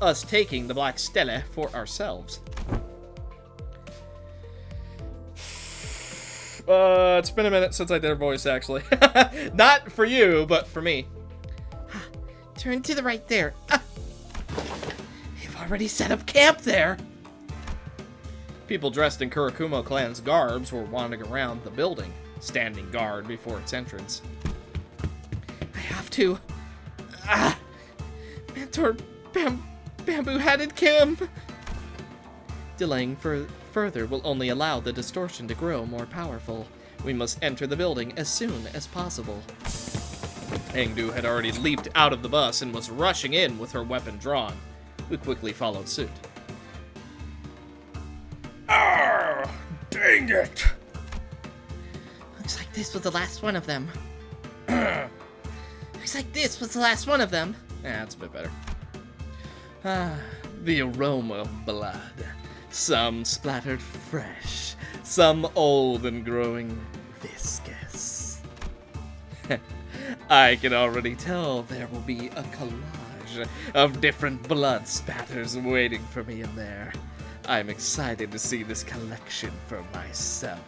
us taking the Black Stele for ourselves. It's been a minute since I did her voice, actually. Not for you, but for me. Turn to the right there. You've already set up camp there. People dressed in Kurokumo Clan's garbs were wandering around the building, standing guard before its entrance. I have to. Mentor Bamboo-Hatted Kim. Delaying further will only allow the distortion to grow more powerful. We must enter the building as soon as possible. Engdu had already leaped out of the bus and was rushing in with her weapon drawn. We quickly followed suit. Ah, dang it! Looks like this was the last one of them. Looks like this was the last one of them. That's a bit better. The aroma of blood. Some splattered fresh, some old and growing viscous. I can already tell there will be a collage of different blood spatters waiting for me in there. I'm excited to see this collection for myself.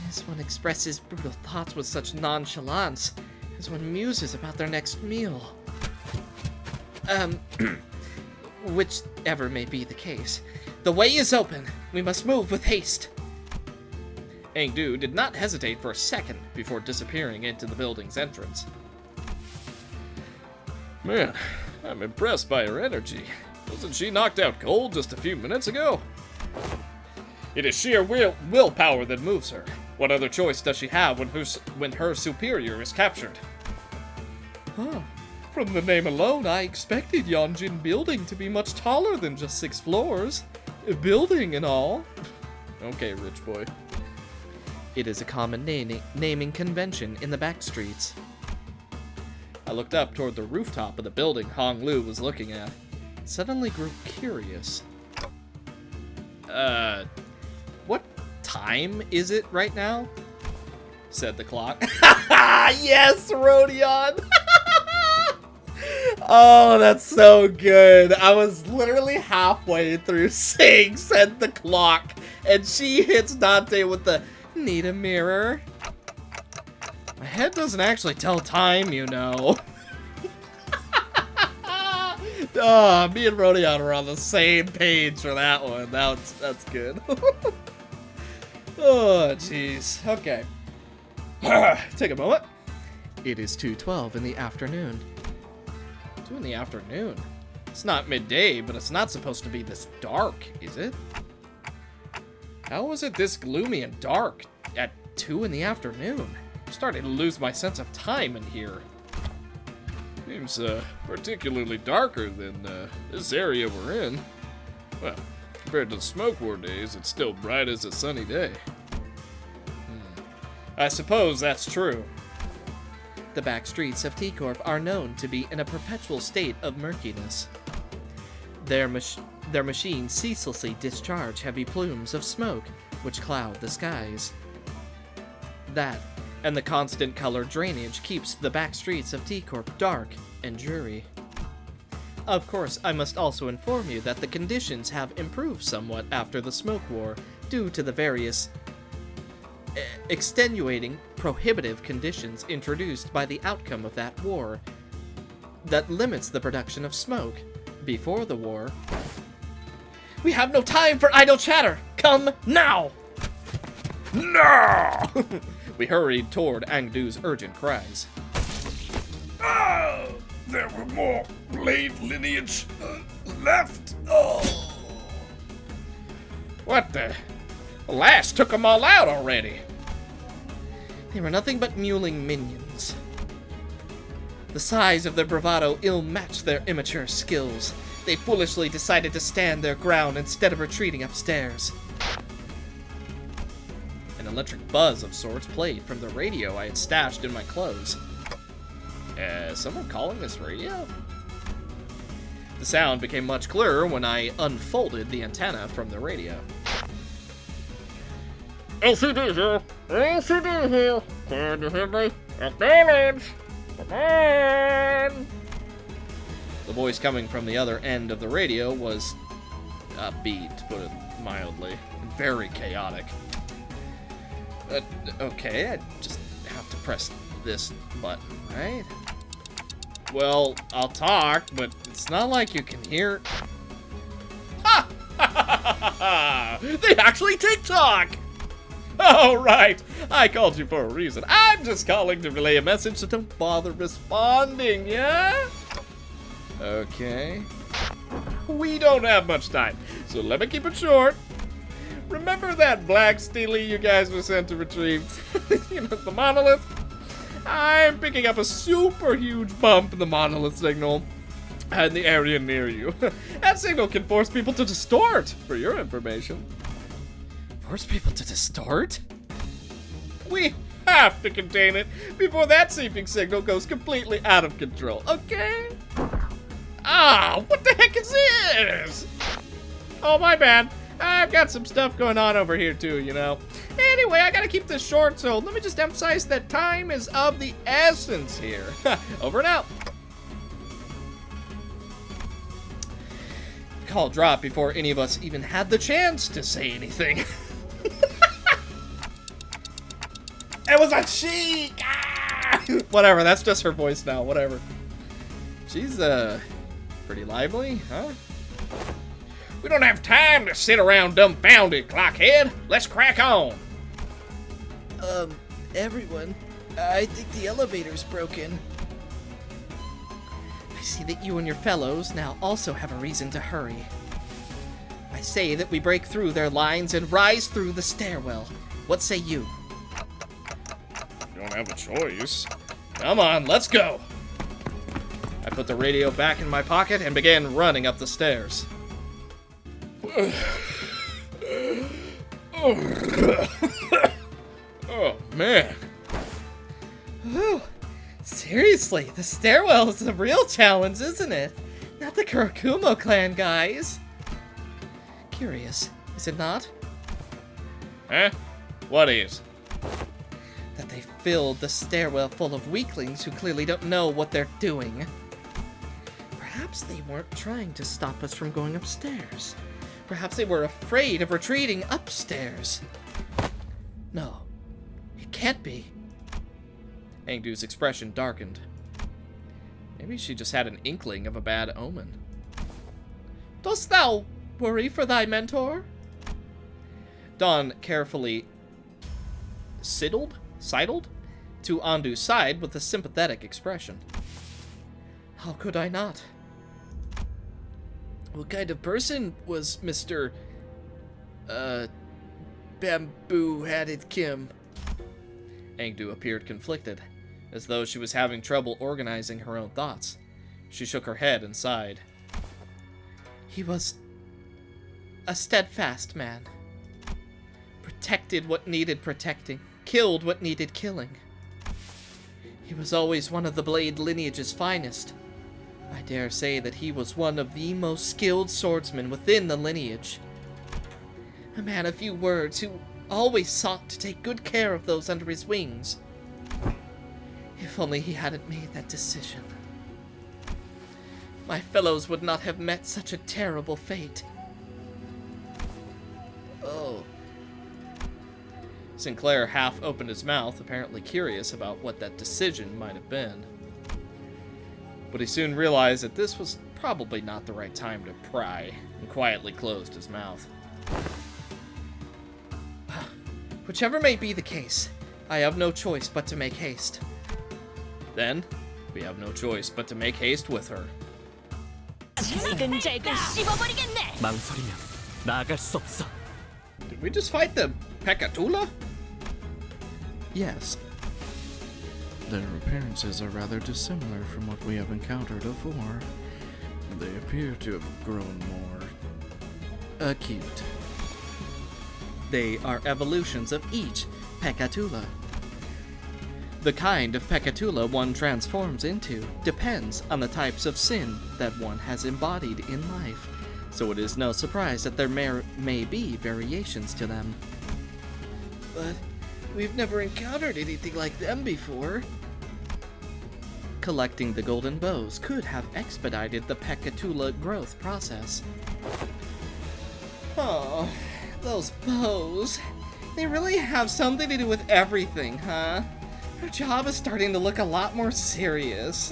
This one expresses brutal thoughts with such nonchalance as one muses about their next meal. Whichever may be the case. The way is open. We must move with haste. Engdu did not hesitate for a second before disappearing into the building's entrance. Man, I'm impressed by her energy. Wasn't she knocked out cold just a few minutes ago? It is sheer willpower that moves her. What other choice does she have when her superior is captured? Huh. From the name alone, I expected Yong-jin Building to be much taller than just 6 floors. A building and all. Okay, rich boy. It is a common naming convention in the Backstreets. I looked up toward the rooftop of the building Hong Lu was looking at. Suddenly grew curious. What time is it right now? Said the clock. Yes, Rodion! Oh, that's so good. I was literally halfway through saying said the clock, and she hits Dante with the need a mirror. My head doesn't actually tell time, you know. Oh, me and Rodion are on the same page for that one. That's good. Oh, jeez. Okay. Take a moment. It is 2:12 in the afternoon. 2 in the afternoon? It's not midday, but it's not supposed to be this dark, is it? How was it this gloomy and dark at 2 in the afternoon? I'm starting to lose my sense of time in here. Seems particularly darker than this area we're in. Well, compared to the smoke war days, it's still bright as a sunny day. I suppose that's true. The back streets of T-Corp are known to be in a perpetual state of murkiness. Their machines ceaselessly discharge heavy plumes of smoke, which cloud the skies. That, and the constant color drainage keeps the back streets of T-Corp dark and dreary. Of course, I must also inform you that the conditions have improved somewhat after the smoke war, due to the various extenuating, prohibitive conditions introduced by the outcome of that war that limits the production of smoke. Before the war, we have no time for idle chatter. Come now! No! We hurried toward Angdu's urgent cries. Oh, there were more blade lineage left. Oh. What the? The last took them all out already. They were nothing but mewling minions. The size of their bravado ill-matched their immature skills. They foolishly decided to stand their ground instead of retreating upstairs. An electric buzz of sorts played from the radio I had stashed in my clothes. Someone calling this radio? The sound became much clearer when I unfolded the antenna from the radio. LCD here. LCD here. Can you hear me? Acknowledge. Come on. The voice coming from the other end of the radio was upbeat, to put it mildly. Very chaotic. Okay, I just have to press this button, right? Well, I'll talk, but it's not like you can hear. Ha! They actually TikTok! Oh, right. I called you for a reason. I'm just calling to relay a message, so don't bother responding, yeah? Okay. We don't have much time, so let me keep it short. Remember that black steely you guys were sent to retrieve? You know, the monolith? I'm picking up a super huge bump in the monolith signal in the area near you. That signal can force people to distort, for your information. Force people to distort? We have to contain it before that seeping signal goes completely out of control, okay? Ah, what the heck is this? Oh, my bad. I've got some stuff going on over here too, you know. Anyway, I gotta keep this short, so let me just emphasize that time is of the essence here. Over and out. Call dropped before any of us even had the chance to say anything. It was a she! Ah! Whatever, that's just her voice now, whatever. She's, pretty lively, huh? We don't have time to sit around dumbfounded, Clockhead. Let's crack on. Everyone, I think the elevator's broken. I see that you and your fellows now also have a reason to hurry. I say that we break through their lines and rise through the stairwell. What say you? You don't have a choice. Come on, let's go. put the radio back in my pocket and began running up the stairs. Oh, man. Ooh, seriously, the stairwell is the real challenge, isn't it? Not the Kurokumo Clan, guys. Curious, is it not? Huh? What is? That they filled the stairwell full of weaklings who clearly don't know what they're doing. Perhaps they weren't trying to stop us from going upstairs. Perhaps they were afraid of retreating upstairs. No, it can't be. Engdu's expression darkened. Maybe she just had an inkling of a bad omen. Dost thou worry for thy mentor? Dawn carefully sidled to Ondu's side with a sympathetic expression. How could I not? What kind of person was Mr. Bamboo-Hatted Kim? Engdu appeared conflicted, as though she was having trouble organizing her own thoughts. She shook her head and sighed. He was a steadfast man. Protected what needed protecting, killed what needed killing. He was always one of the Blade lineage's finest. I dare say that he was one of the most skilled swordsmen within the lineage. A man of few words who always sought to take good care of those under his wings. If only he hadn't made that decision. My fellows would not have met such a terrible fate. Oh. Sinclair half opened his mouth, apparently curious about what that decision might have been. But he soon realized that this was probably not the right time to pry, and quietly closed his mouth. Whichever may be the case, I have no choice but to make haste. Then, we have no choice but to make haste with her. 망설이면 나아갈 수 없어. Did we just fight the Pekatula? Yes. Their appearances are rather dissimilar from what we have encountered before. They appear to have grown more acute. They are evolutions of each Pekatula. The kind of Pekatula one transforms into depends on the types of sin that one has embodied in life, so it is no surprise that there may be variations to them. But we've never encountered anything like them before. Collecting the golden bows could have expedited the Pekatula growth process. Oh, those bows. They really have something to do with everything, huh? Our job is starting to look a lot more serious.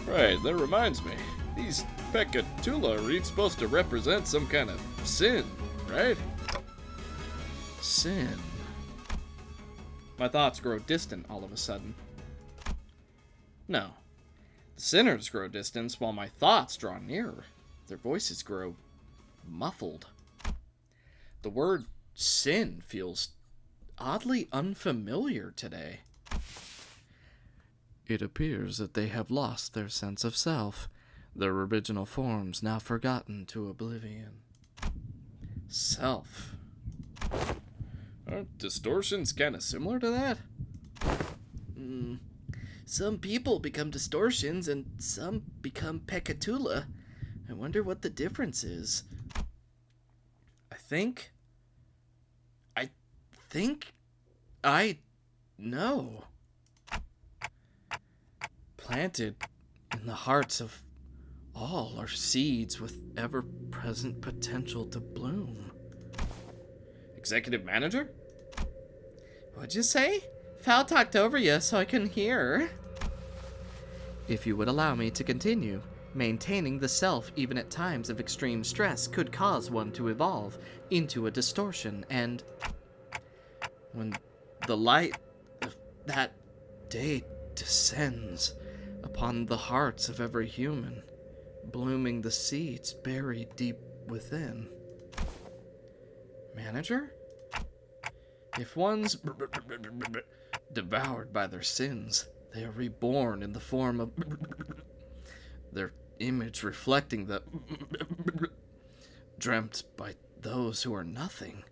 Right, that reminds me. These Pekatula are each supposed to represent some kind of sin, right? Sin. My thoughts grow distant all of a sudden. No. The sinners grow distant while my thoughts draw nearer. Their voices grow muffled. The word sin feels oddly unfamiliar today. It appears that they have lost their sense of self, their original forms now forgotten to oblivion. Self. Aren't distortions kind of similar to that? Some people become distortions and some become Pekatula. I wonder what the difference is. I think I know. Planted in the hearts of all are seeds with ever-present potential to bloom. Executive manager? What'd you say? Foul talked over you so I couldn't hear. If you would allow me to continue, maintaining the self even at times of extreme stress could cause one to evolve into a distortion, and when the light of that day descends upon the hearts of every human, blooming the seeds buried deep within. Manager? If one's devoured by their sins, They are reborn in the form of their image reflecting the dreamt by those who are nothing.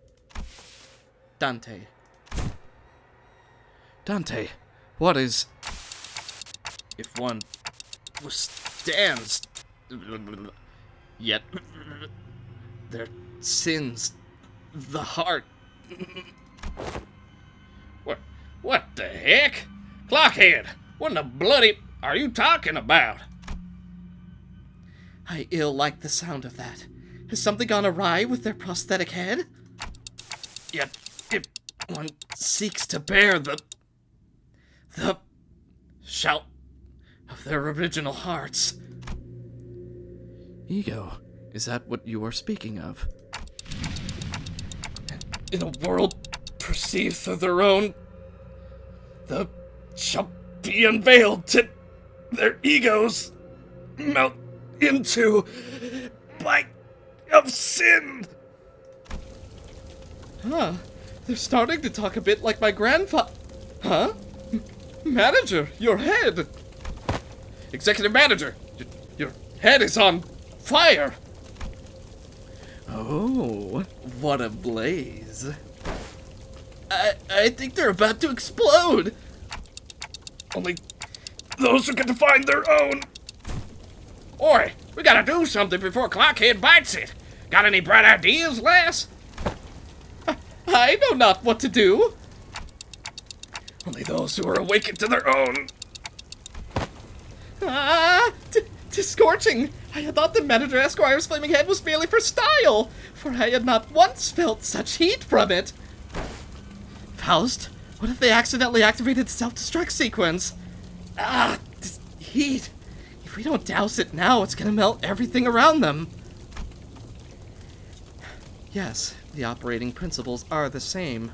Dante, what is... If one withstands, yet their sins, the heart... What the heck? Clockhead, what in the bloody are you talking about? I ill like the sound of that. Has something gone awry with their prosthetic head? Yet, if one seeks to bear the shout of their original hearts. Ego, is that what you are speaking of? In a world perceived through their own, the shall be unveiled to their egos melt into bite of sin. Huh. They're starting to talk a bit like my grandfather. Huh? Manager, your head. Executive Manager, your head is on fire. Oh, what a blaze. I think they're about to explode. Only those who can find their own. Oi, we gotta do something before Clockhead bites it. Got any bright ideas, lass? I know not what to do. Only those who are awakened to their own. Ah, 'tis scorching. I had thought the Manager Esquire's flaming head was merely for style, for I had not once felt such heat from it. Faust, what if they accidentally activated the self-destruct sequence? Ah, this heat. If we don't douse it now, it's gonna melt everything around them. Yes, the operating principles are the same.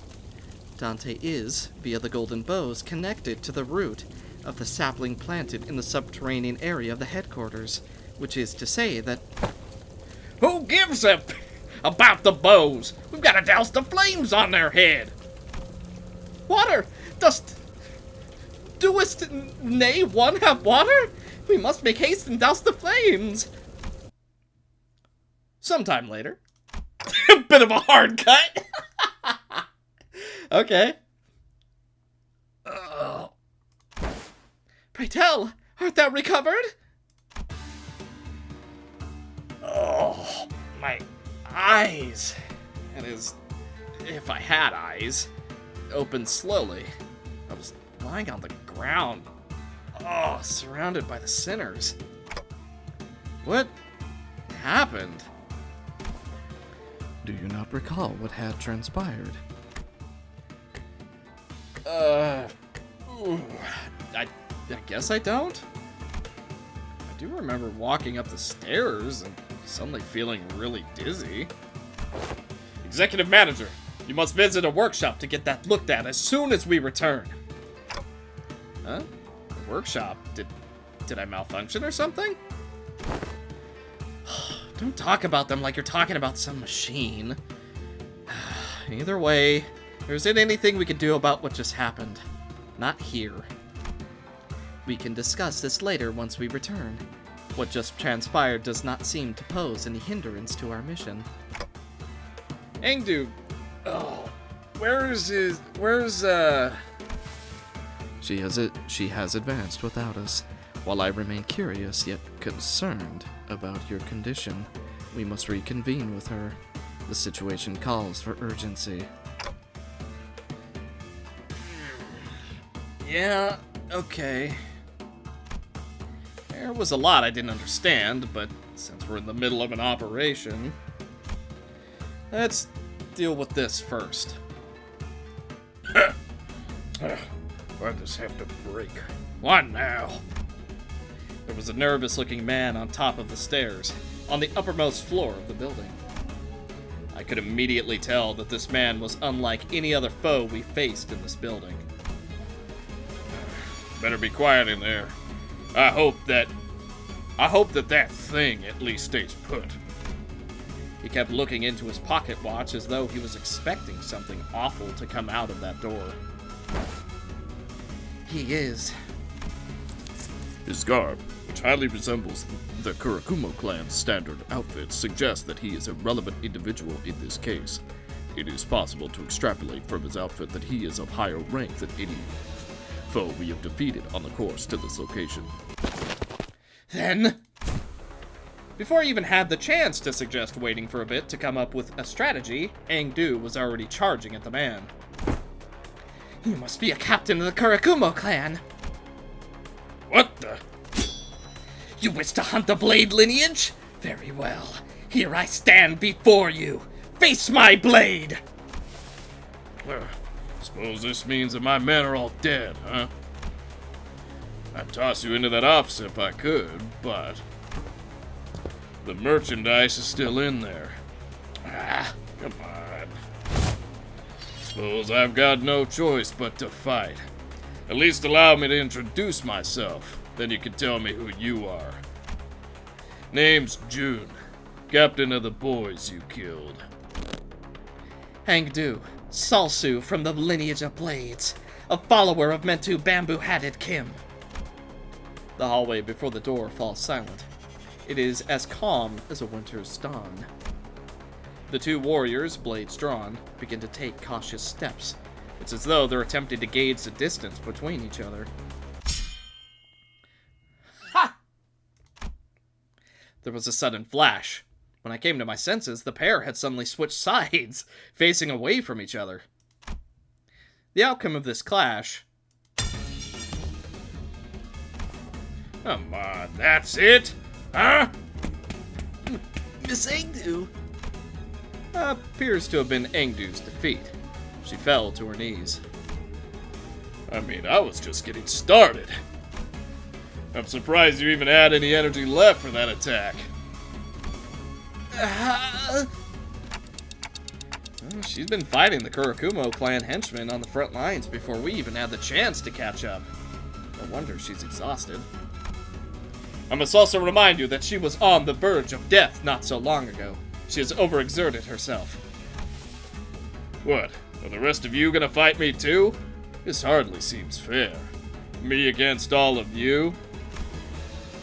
Dante is, via the golden bows, connected to the root of the sapling planted in the subterranean area of the headquarters, which is to say that... Who gives a about the bows? We've gotta douse the flames on their head. Water! Doest nay one have water? We must make haste and douse the flames. Sometime later. Bit of a hard cut. Okay. Pray tell, art thou recovered? Oh, my eyes. That is, if I had eyes, opened slowly. I was lying on the ground. Oh, surrounded by the sinners. What happened? Do you not recall what had transpired? I guess I don't. I do remember walking up the stairs and suddenly feeling really dizzy. Executive Manager, you must visit a workshop to get that looked at as soon as we return. Huh? A workshop? Did I malfunction or something? Don't talk about them like you're talking about some machine. Either way, there isn't anything we can do about what just happened. Not here. We can discuss this later once we return. What just transpired does not seem to pose any hindrance to our mission. Engdu, She has advanced without us. While I remain curious yet concerned about your condition, we must reconvene with her. The situation calls for urgency. Yeah, okay. There was a lot I didn't understand, but since we're in the middle of an operation, let's deal with this first. Why'd this have to break? What now? There was a nervous-looking man on top of the stairs, on the uppermost floor of the building. I could immediately tell that this man was unlike any other foe we faced in this building. Better be quiet in there. I hope that thing at least stays put. He kept looking into his pocket watch as though he was expecting something awful to come out of that door. He is. His garb, which highly resembles the Kurokumo Clan's standard outfit, suggests that he is a relevant individual in this case. It is possible to extrapolate from his outfit that he is of higher rank than any foe we have defeated on the course to this location. Then, before I even had the chance to suggest waiting for a bit to come up with a strategy, Engdu was already charging at the man. You must be a captain of the Kurokumo Clan. What the? You wish to hunt the blade lineage? Very well. Here I stand before you. Face my blade! Suppose this means that my men are all dead, huh? I'd toss you into that office if I could, but the merchandise is still in there. Ah, come on. Suppose I've got no choice but to fight. At least allow me to introduce myself, then you can tell me who you are. Name's June, captain of the boys you killed. Engdu, Salsu from the lineage of blades, a follower of Mentu bamboo-hatted Kim. The hallway before the door falls silent. It is as calm as a winter's dawn. The two warriors, blades drawn, begin to take cautious steps. It's as though they're attempting to gauge the distance between each other. Ha! There was a sudden flash. When I came to my senses, the pair had suddenly switched sides, facing away from each other. The outcome of this clash... Come on, that's it? Huh? Miss Engdu! appears to have been Engdu's defeat. She fell to her knees. I mean, I was just getting started. I'm surprised you even had any energy left for that attack. Well, she's been fighting the Kurokumo Clan henchmen on the front lines before we even had the chance to catch up. No wonder she's exhausted. I must also remind you that she was on the verge of death not so long ago. She has overexerted herself. What? Are the rest of you gonna fight me too? This hardly seems fair. Me against all of you?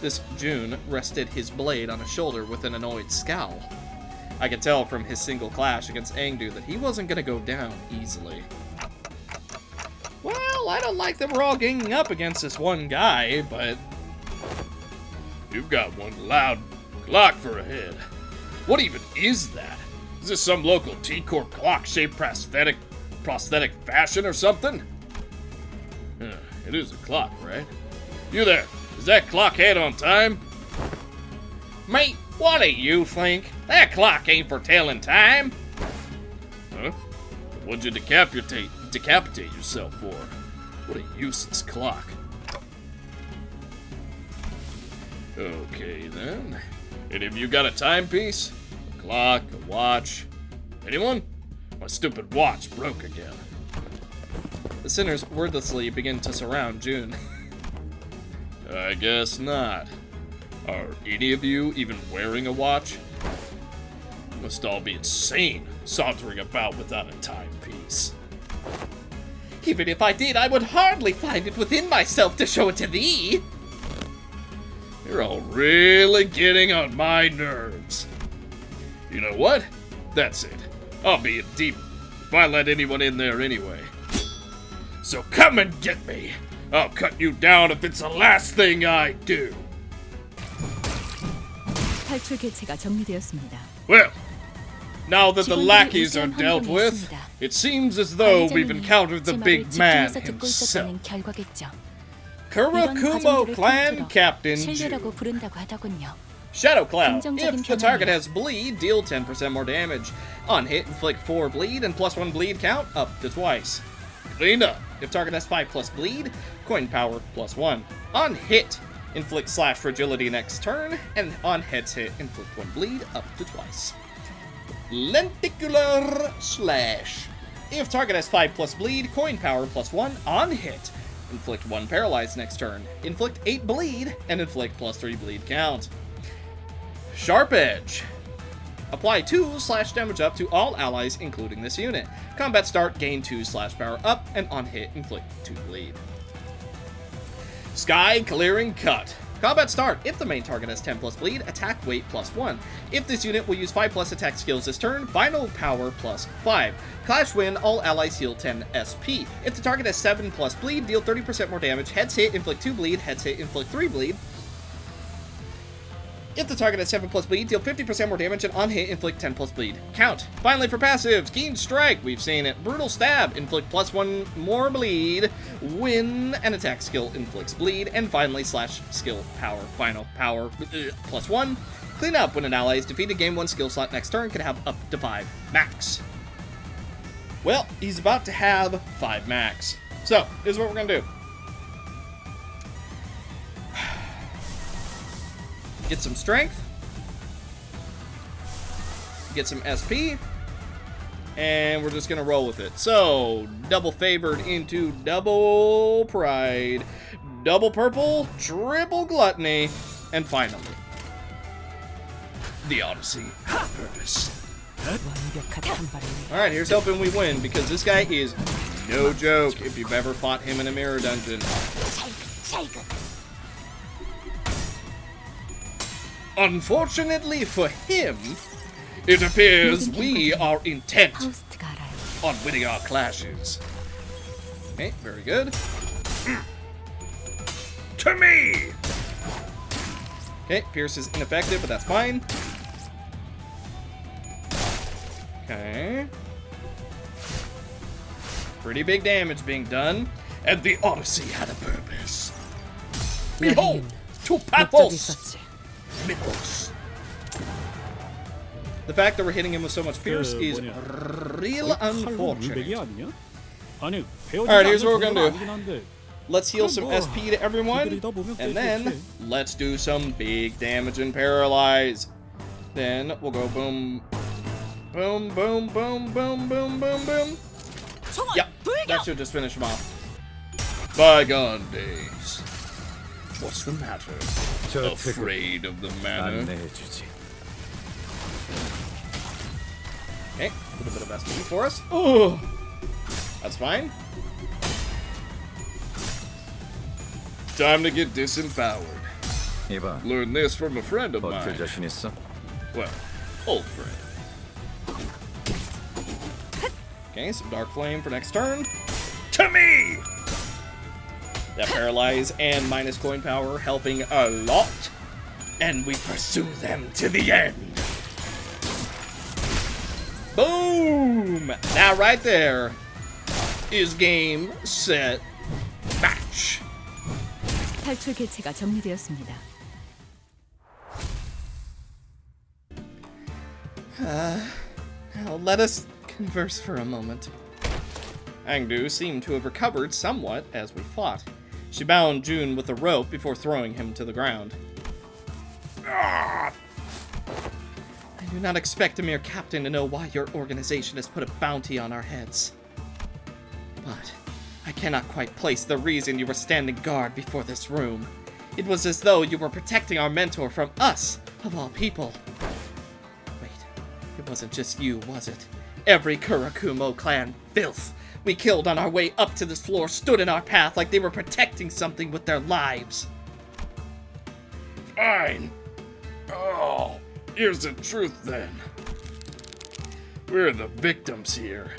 This June rested his blade on his shoulder with an annoyed scowl. I could tell from his single clash against Engdu that he wasn't gonna go down easily. Well, I don't like that we're all ganging up against this one guy, but... You've got one loud clock for a head. What even is that? Is this some local T-Corp clock-shaped prosthetic fashion or something? It is a clock, right? You there, is that clock head on time? Mate, what do you think? That clock ain't for telling time. Huh? What'd you decapitate yourself for? What a useless clock. Okay, then. Any of you got a timepiece? A clock, a watch? Anyone? My stupid watch broke again. The sinners wordlessly begin to surround June. I guess not. Are any of you even wearing a watch? You must all be insane, sauntering about without a timepiece. Even if I did, I would hardly find it within myself to show it to thee. You're all really getting on my nerves. You know what? That's it. I'll be a demon if I let anyone in there anyway. So come and get me. I'll cut you down if it's the last thing I do. 탈출 개체가 정리되었습니다. Well, now that the lackeys are dealt with, it seems as though we've encountered the big man himself. Kurokumo Clan Captain 실례라고 부른다고 하더군요. Shadow Cloud. If the target has bleed, deal 10% more damage. On hit, inflict 4 bleed and +1 bleed count up to twice. Clean up. If target has 5+ bleed, coin power +1. On hit, inflict slash fragility next turn, and on head's hit, inflict 1 bleed up to twice. Lenticular slash. If target has 5+ bleed, coin power +1 on hit. Inflict 1 paralyze next turn. Inflict 8 bleed, and inflict +3 bleed count. Sharp Edge. Apply 2 slash damage up to all allies, including this unit. Combat start, gain 2 slash power up, and on hit, inflict 2 bleed. Sky Clearing Cut. Combat start. If the main target has 10 plus bleed, attack weight +1. If this unit will use 5 plus attack skills this turn, final power +5. Clash win, all allies heal 10 SP. If the target has 7 plus bleed, deal 30% more damage, heads hit, inflict 2 bleed, heads hit, inflict 3 bleed. If the target has 7 plus bleed, deal 50% more damage, and on hit, inflict 10 plus bleed. Count. Finally for passives, Keen Strike, we've seen it. Brutal Stab, inflict +1 more bleed. Win, an attack skill inflicts bleed. And finally, Slash skill power, final power, +1. Clean up, when an ally is defeated, gain 1 skill slot next turn, can have up to 5 max. Well, he's about to have 5 max. So, here's what we're gonna do. Get some strength, get some SP, and we're just gonna roll with it. So, double favored into double pride, double purple, triple gluttony, and finally, the Odyssey of Purpose. Alright, here's hoping we win, because this guy is no joke if you've ever fought him in a mirror dungeon. Unfortunately for him, it appears we are intent on winning our clashes. Okay, very good. To me! Okay, Pierce is ineffective, but that's fine. Okay. Pretty big damage being done. And the Odyssey had a purpose. Behold, to pathos! Mythos. The fact that we're hitting him with so much Pierce is real unfortunate. Alright, here's what we're gonna do. Let's heal some SP to everyone, and then let's do some big damage and paralyze. Then we'll go boom, boom, boom, boom, boom, boom, boom, boom. Yep, that should just finish him off. Bygone days. What's the matter? Afraid of the manor? Okay, a little bit of SP for us. Oh, that's fine. Time to get disempowered. Learned this from a friend of mine. Well, old friend. Okay, some Dark Flame for next turn. To me! That paralyze and minus coin power helping a lot. And we pursue them to the end. Boom! That right there is game, set, match. 탈출 개체가 정리되었습니다. Now let us converse for a moment. Angdu seemed to have recovered somewhat as we fought. She bound Jun with a rope before throwing him to the ground. I do not expect a mere captain to know why your organization has put a bounty on our heads. But I cannot quite place the reason you were standing guard before this room. It was as though you were protecting our mentor from us, of all people. Wait, it wasn't just you, was it? Every Kurokumo Clan filth we killed on our way up to this floor stood in our path like they were protecting something with their lives. Fine. Oh, here's the truth then. We're the victims here.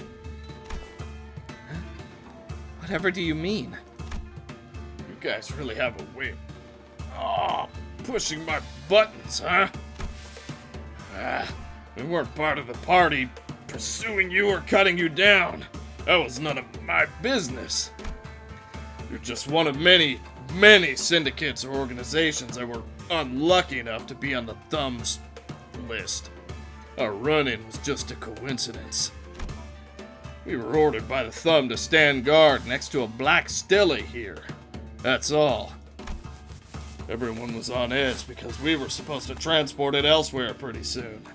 Huh? Whatever do you mean? You guys really have a way of pushing my buttons, huh? We weren't part of the party pursuing you or cutting you down. That was none of my business. You're just one of many, many syndicates or organizations that were unlucky enough to be on the Thumb's list. Our run-in was just a coincidence. We were ordered by the Thumb to stand guard next to a black stele here. That's all. Everyone was on edge because we were supposed to transport it elsewhere pretty soon.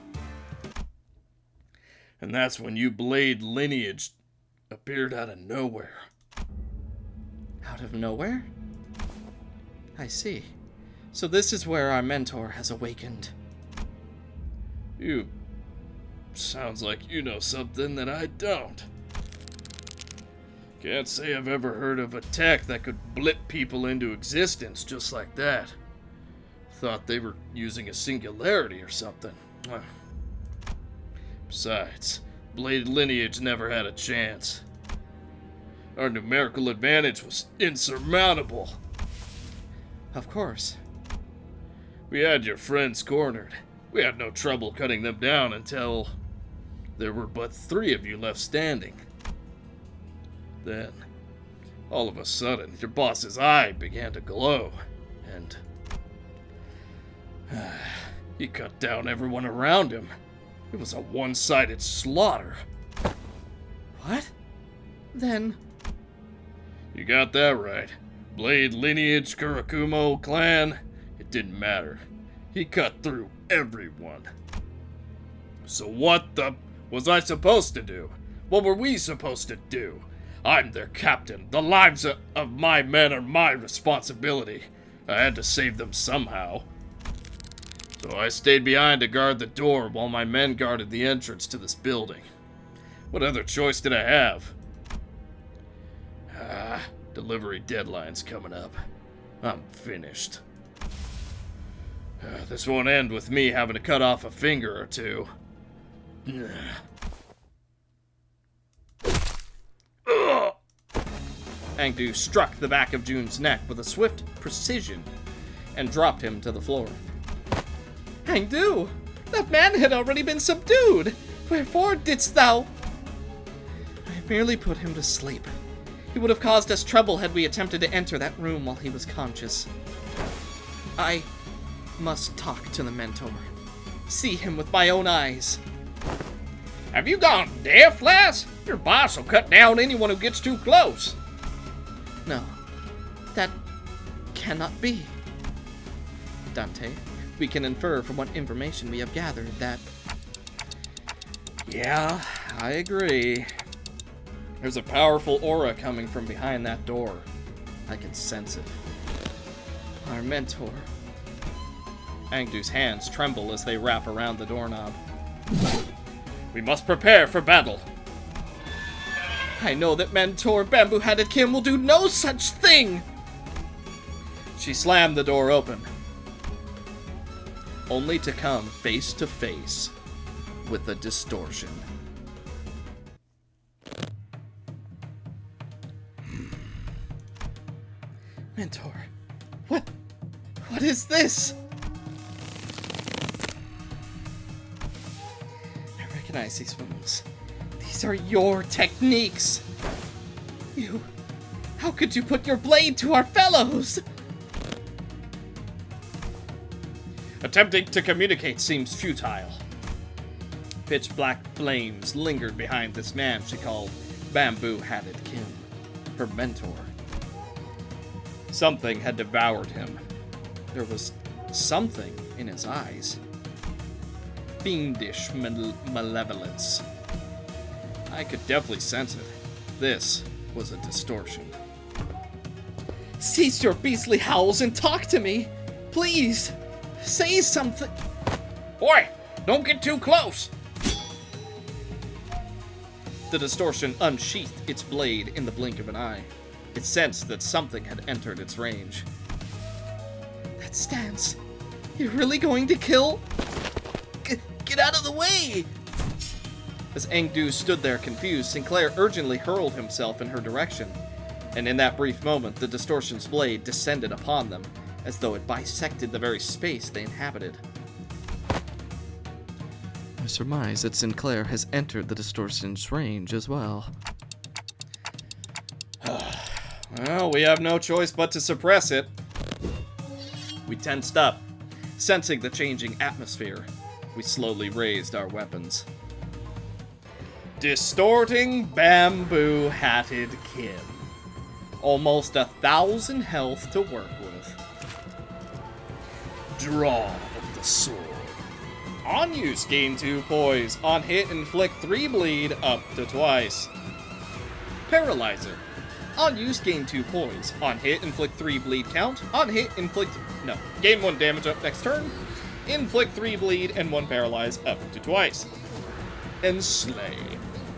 And that's when you Blade Lineage appeared out of nowhere. Out of nowhere? I see. So this is where our mentor has awakened. You... sounds like you know something that I don't. Can't say I've ever heard of a tech that could blip people into existence just like that. Thought they were using a singularity or something. Besides, Blade Lineage never had a chance. Our numerical advantage was insurmountable. Of course. We had your friends cornered. We had no trouble cutting them down until there were but 3 of you left standing. Then, all of a sudden, your boss's eye began to glow, and he cut down everyone around him. It was a one-sided slaughter. What? Then... You got that right. Blade Lineage, Kurokumo Clan, it didn't matter. He cut through everyone. So what the was I supposed to do? What were we supposed to do? I'm their captain. The lives of my men are my responsibility. I had to save them somehow. So I stayed behind to guard the door while my men guarded the entrance to this building. What other choice did I have? Delivery deadline's coming up. I'm finished. This won't end with me having to cut off a finger or two. Angdu struck the back of June's neck with a swift precision and dropped him to the floor. Angdu! That man had already been subdued! Wherefore didst thou... I have merely put him to sleep. He would have caused us trouble had we attempted to enter that room while he was conscious. I must talk to the mentor. See him with my own eyes. Have you gone deaf, lass? Your boss will cut down anyone who gets too close. No, that cannot be. Dante, we can infer from what information we have gathered that... Yeah, I agree. There's a powerful aura coming from behind that door. I can sense it. Our mentor. Angdu's hands tremble as they wrap around the doorknob. We must prepare for battle. I know that Mentor Bamboo-Hatted Kim will do no such thing! She slammed the door open, only to come face to face with a distortion. Mentor, what is this? I recognize these wounds. These are your techniques. How could you put your blade to our fellows? Attempting to communicate seems futile. Pitch black flames lingered behind this man she called Bamboo-Hatted Kim, her mentor. Something had devoured him. There was something in his eyes. Fiendish malevolence. I could definitely sense it. This was a distortion. Cease your beastly howls and talk to me! Please! Say something! Boy, don't get too close! The distortion unsheathed its blade in the blink of an eye. It sensed that something had entered its range. That stance. You're really going to kill? Get out of the way! As Angdu stood there confused, Sinclair urgently hurled himself in her direction. And in that brief moment, the distortion's blade descended upon them, as though it bisected the very space they inhabited. I surmise that Sinclair has entered the distortion's range as well. Well, we have no choice but to suppress it. We tensed up, sensing the changing atmosphere. We slowly raised our weapons. Distorting Bamboo-Hatted Kim. Almost 1,000 health to work with. Draw the sword. On use, gain 2 poise. On hit, inflict 3 bleed, up to twice. Paralyzer. On use, gain 2 poise. On hit, inflict 3 bleed count. On hit, gain 1 damage up next turn. Inflict 3 bleed and 1 paralyze up to twice. Enslay.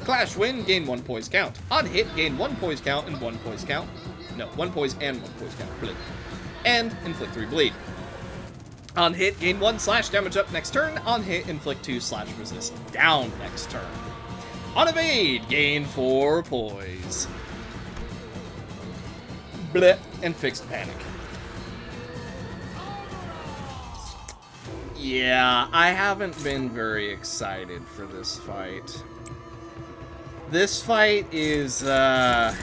Clash win, gain 1 poise count. On hit, gain 1 poise count and 1 poise count. No, 1 poise and 1 poise count. Bleed. And inflict 3 bleed. On hit, gain 1 slash damage up next turn. On hit, inflict 2 slash resist down next turn. On evade, gain 4 poise. Bleh, and fixed panic. Yeah, I haven't been very excited for this fight. This fight is, yeah.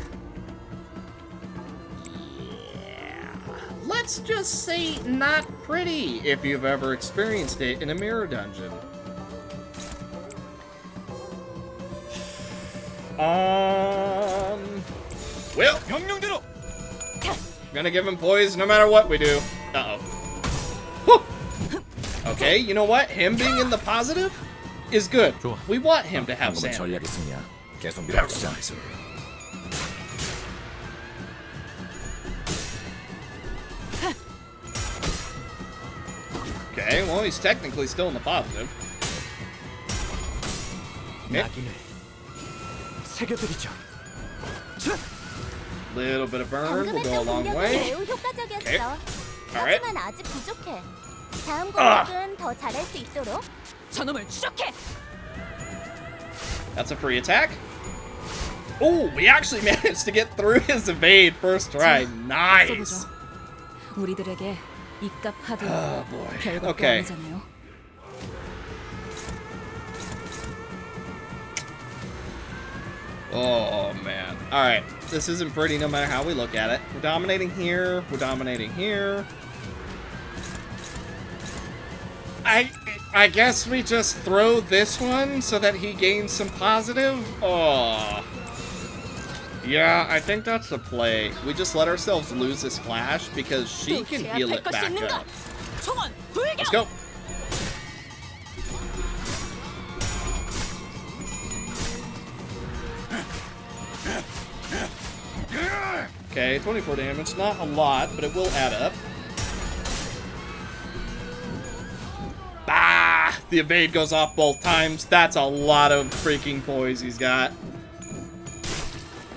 Let's just say not pretty if you've ever experienced it in a mirror dungeon. Well, gonna give him poise no matter what we do. Uh-oh. Okay, you know what? Him being in the positive is good. We want him to have sanity. Okay, well, he's technically still in the positive. Okay. Little bit of burn will go a long way. Okay. Alright. That's a free attack. Oh, we actually managed to get through his evade first try. Nice. Oh boy. Okay. Oh man. Alright. This isn't pretty no matter how we look at it. We're dominating here. We're dominating here. I guess we just throw this one so that he gains some positive? Oh. Yeah, I think that's the play. We just let ourselves lose this clash because she can heal it back up. Let's go. Okay, 24 damage. Not a lot, but it will add up. Bah! The evade goes off both times. That's a lot of freaking poise he's got.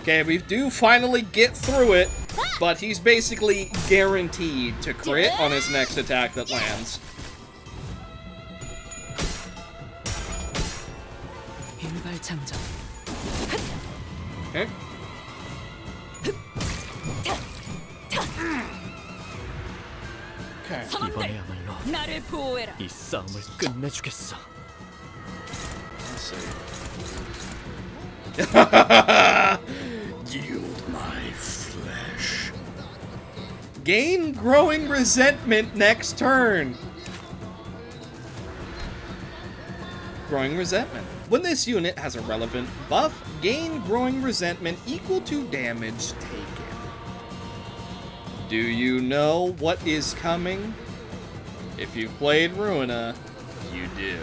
Okay, we do finally get through it, but he's basically guaranteed to crit on his next attack that lands. Okay. Okay. 이 싸움을 끝내주겠어. Let's see. Yield my flesh. Gain growing resentment next turn. Growing resentment. When this unit has a relevant buff, gain growing resentment equal to damage taken. Do you know what is coming? If you've played Ruina, you do.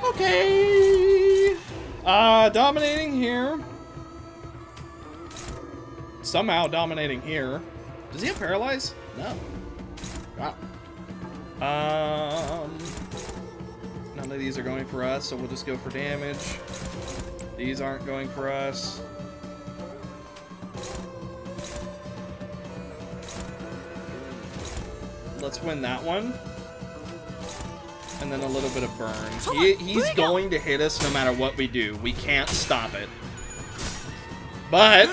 Okay. Dominating here. Somehow dominating here. Does he have paralyze? No. Wow. None of these are going for us, so we'll just go for damage. These aren't going for us. Let's win that one. And then a little bit of burns. He's going to hit us no matter what we do. We can't stop it. But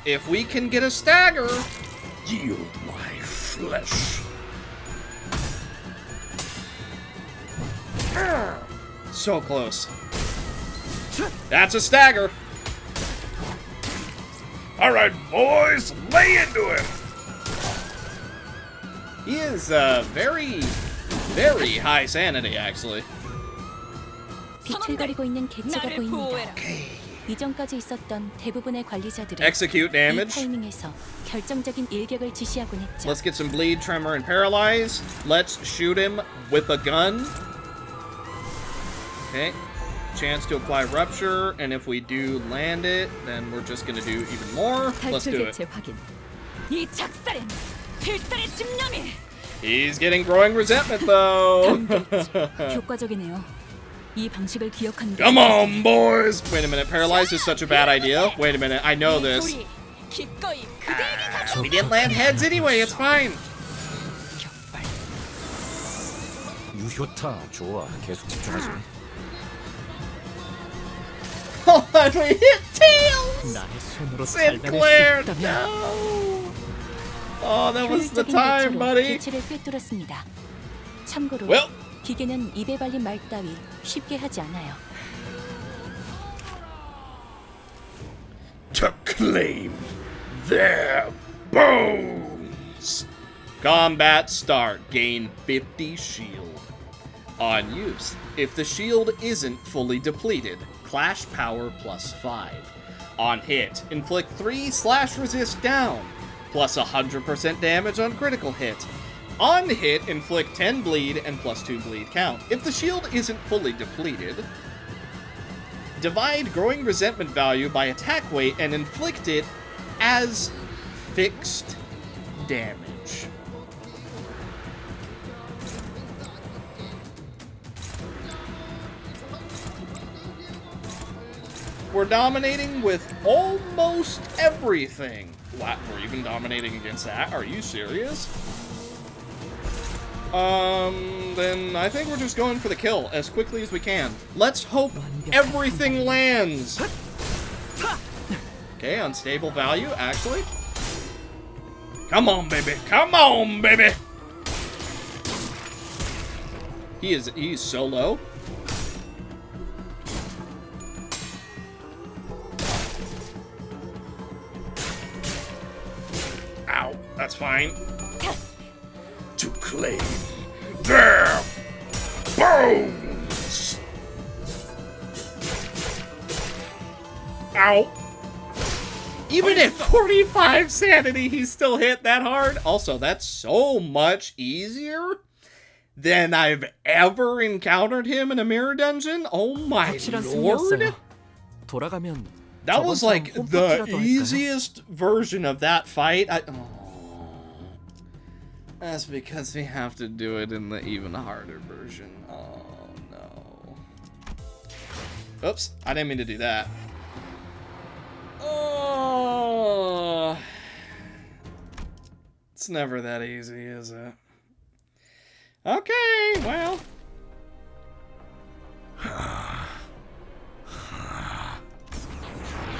if we can get a stagger, yield my flesh. So close. That's a stagger. All right, boys, lay into him. He is very, very high sanity, actually. 비틀거리고 있는 개체가 보입니다. 이전까지 있었던 대부분의 관리자들은 Execute damage. 이 타이밍에서 결정적인 일격을 지시하곤 했죠. Let's get some bleed, tremor, and paralyze. Let's shoot him with a gun. Okay. Chance to apply rupture, and if we do land it, then we're just gonna do even more. Let's do it. 이 작살은 필살의 집념이. He's getting growing resentment though. 효과적이네요. 이 방식을 기억하는 게 Come on, boys! Wait a minute, paralyzed is such a bad idea. Wait a minute, I know this. 기꺼이 그대에게 We didn't land heads anyway, it's fine. 유효타 좋아. 계속 집중하지. Oh, and we hit tails! 나의 손으로 Sinclair, 살려낼 수 있다면. no! Oh, that was the 효율적인 time, 대처로 buddy. 개체를 꿰뚫었습니다. 참고로 Well. 기계는 입에 발린 말 따위 쉽게 하지 않아요. To claim their bones. Combat start. Gain 50 shield. On use, if the shield isn't fully depleted, clash power +5. On hit, inflict 3 slash resist down, plus 100% damage on critical hit. On hit, inflict 10 bleed and +2 bleed count. If the shield isn't fully depleted, divide growing resentment value by attack weight and inflict it as fixed damage. We're dominating with almost everything. What? We're even dominating against that? Are you serious? Then I think we're just going for the kill as quickly as we can. Let's hope everything lands. Okay, unstable value, actually. Come on, baby. Come on, baby. He's so low. Ow, that's fine. To claim their bones. Ow. Even at 45 sanity, he still hit that hard. Also, that's so much easier than I've ever encountered him in a mirror dungeon. Oh my 확실한 lord. 승리였어요. 돌아가면 That was like 저번처럼 the 홈파티라도 할까요? easiest version of that fight. That's because we have to do it in the even harder version. Oh no. Oops, I didn't mean to do that. Oh. It's never that easy, is it? Okay, well.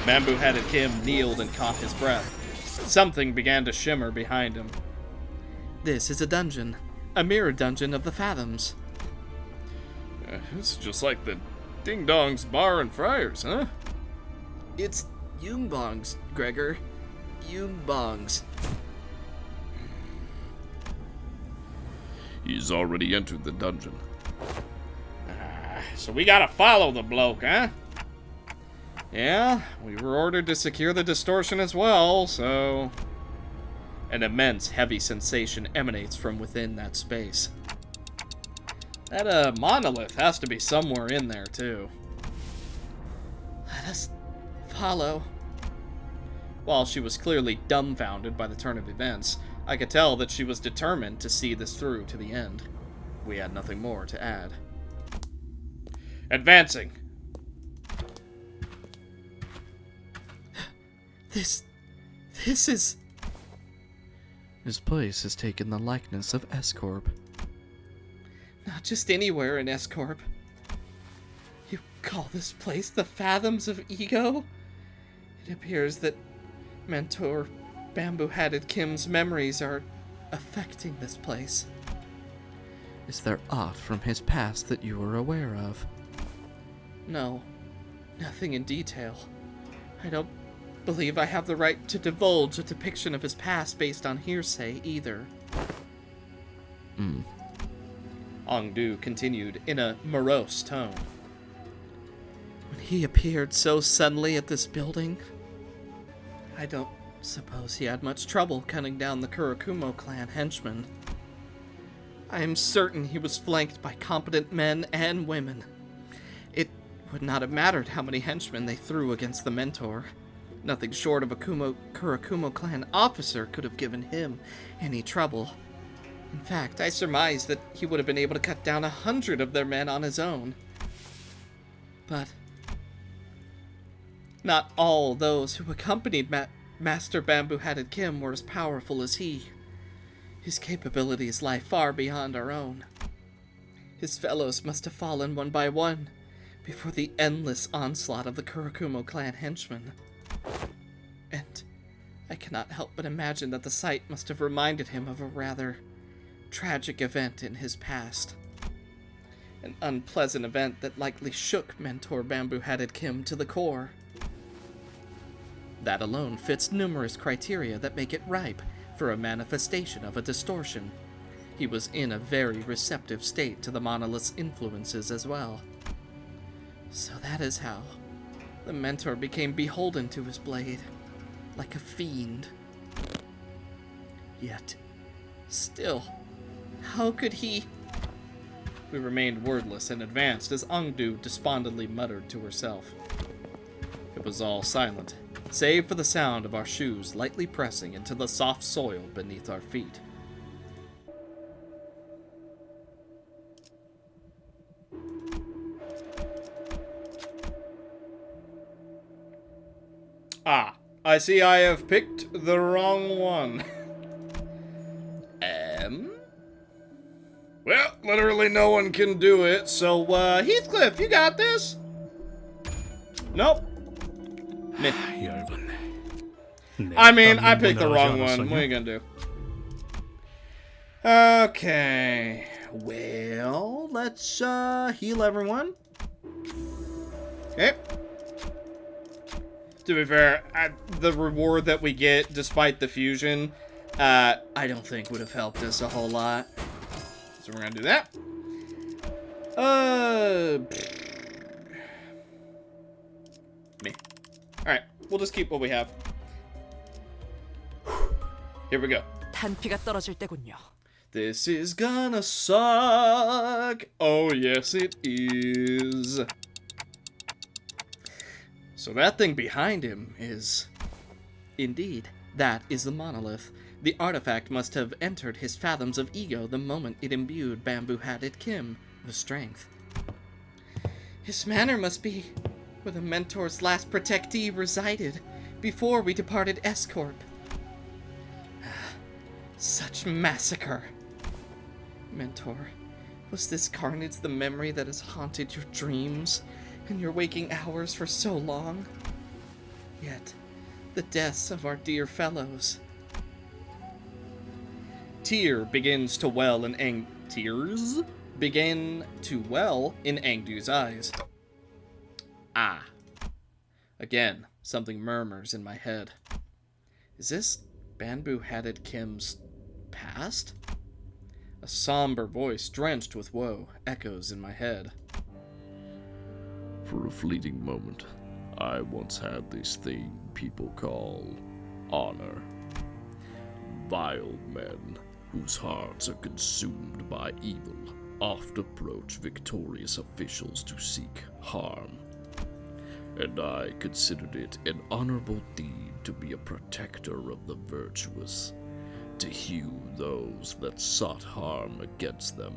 Bamboo-headed Kim kneeled and caught his breath. Something began to shimmer behind him. This is a dungeon. A mirror dungeon of the Fathoms. It's just like the Ding Dong's Bar and Friars, huh? It's Yungbong's, Gregor. Yungbong's. He's already entered the dungeon. So we gotta follow the bloke, huh? Yeah, we were ordered to secure the distortion as well, so... An immense, heavy sensation emanates from within that space. That, monolith has to be somewhere in there, too. Let us follow. While she was clearly dumbfounded by the turn of events, I could tell that she was determined to see this through to the end. We had nothing more to add. Advancing. This is... His place has taken the likeness of S-Corp. Not just anywhere in S-Corp. You call this place the Fathoms of Ego? It appears that Mentor Bamboo-Hatted Kim's memories are affecting this place. Is there aught from his past that you are aware of? No, nothing in detail. I don't believe I have the right to divulge a depiction of his past based on hearsay either. Ongdu continued in a morose tone. When he appeared so suddenly at this building, I don't suppose he had much trouble cutting down the Kurokumo Clan henchmen. I am certain he was flanked by competent men and women. It would not have mattered how many henchmen they threw against the Mentor. Nothing short of a Kurokumo Clan officer could have given him any trouble. In fact, I surmise that he would have been able to cut down 100 of their men on his own. But not all those who accompanied Master Bamboo-Hatted Kim were as powerful as he. His capabilities lie far beyond our own. His fellows must have fallen one by one before the endless onslaught of the Kurokumo Clan henchmen. And I cannot help but imagine that the sight must have reminded him of a rather tragic event in his past. An unpleasant event that likely shook Mentor Bamboo-Hatted Kim to the core. That alone fits numerous criteria that make it ripe for a manifestation of a distortion. He was in a very receptive state to the monolith's influences as well. So that is how the Mentor became beholden to his blade, like a fiend. Yet, still, how could he... We remained wordless and advanced as Ungdu despondently muttered to herself. It was all silent, save for the sound of our shoes lightly pressing into the soft soil beneath our feet. Ah, I see I have picked the wrong one. Well, literally no one can do it, so, Heathcliff, you got this? Nope. I mean, I picked the wrong one. What are you gonna do? Okay. Well, let's, heal everyone. Okay. To be fair, the reward that we get, despite the fusion, I don't think would have helped us a whole lot. So we're gonna do that. Me. Alright, we'll just keep what we have. Here we go. 단피가 떨어질 때군요. This is gonna suck. Oh, yes, it is. So that thing behind him is... Indeed, that is the monolith. The artifact must have entered his fathoms of ego the moment it imbued Bamboo-Hatted Kim with strength. His manor must be where the Mentor's last protectee resided before we departed S-Corp. Such massacre. Mentor, was this carnage the memory that has haunted your dreams and your waking hours for so long? Yet, the deaths of our dear fellows. Tears begin to well in Angdu's eyes. Ah. Again, something murmurs in my head. Is this Bamboo-Hatted Kim's past? A somber voice drenched with woe echoes in my head. For a fleeting moment, I once had this thing people call honor. Vile men whose hearts are consumed by evil oft approach victorious officials to seek harm. And I considered it an honorable deed to be a protector of the virtuous, to hew those that sought harm against them.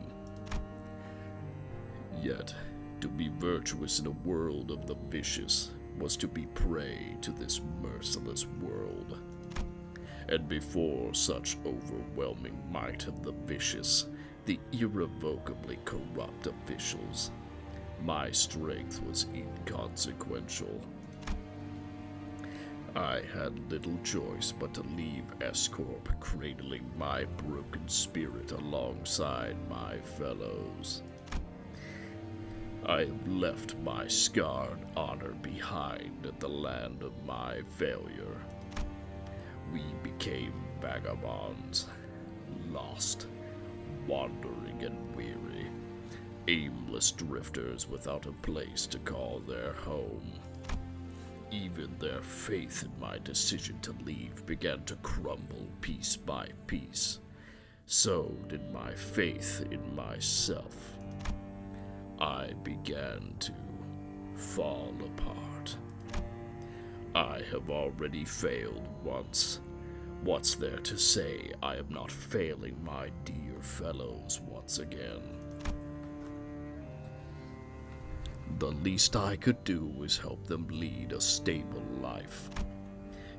Yet, to be virtuous in a world of the vicious was to be prey to this merciless world. And before such overwhelming might of the vicious, the irrevocably corrupt officials, my strength was inconsequential. I had little choice but to leave S-Corp cradling my broken spirit alongside my fellows. I have left my scarred honor behind at the land of my failure. We became vagabonds, lost, wandering and weary, aimless drifters without a place to call their home. Even their faith in my decision to leave began to crumble piece by piece. So did my faith in myself. I began to fall apart. I have already failed once. What's there to say I am not failing my dear fellows once again? The least I could do was help them lead a stable life.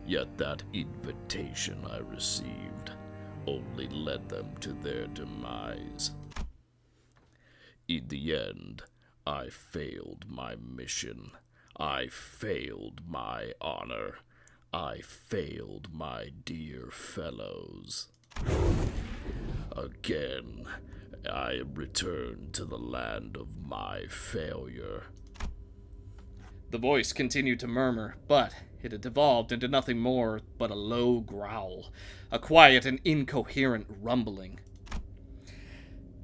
Yet that invitation I received only led them to their demise. In the end, I failed my mission. I failed my honor. I failed my dear fellows. Again, I returned to the land of my failure. The voice continued to murmur, but it had devolved into nothing more but a low growl, a quiet and incoherent rumbling.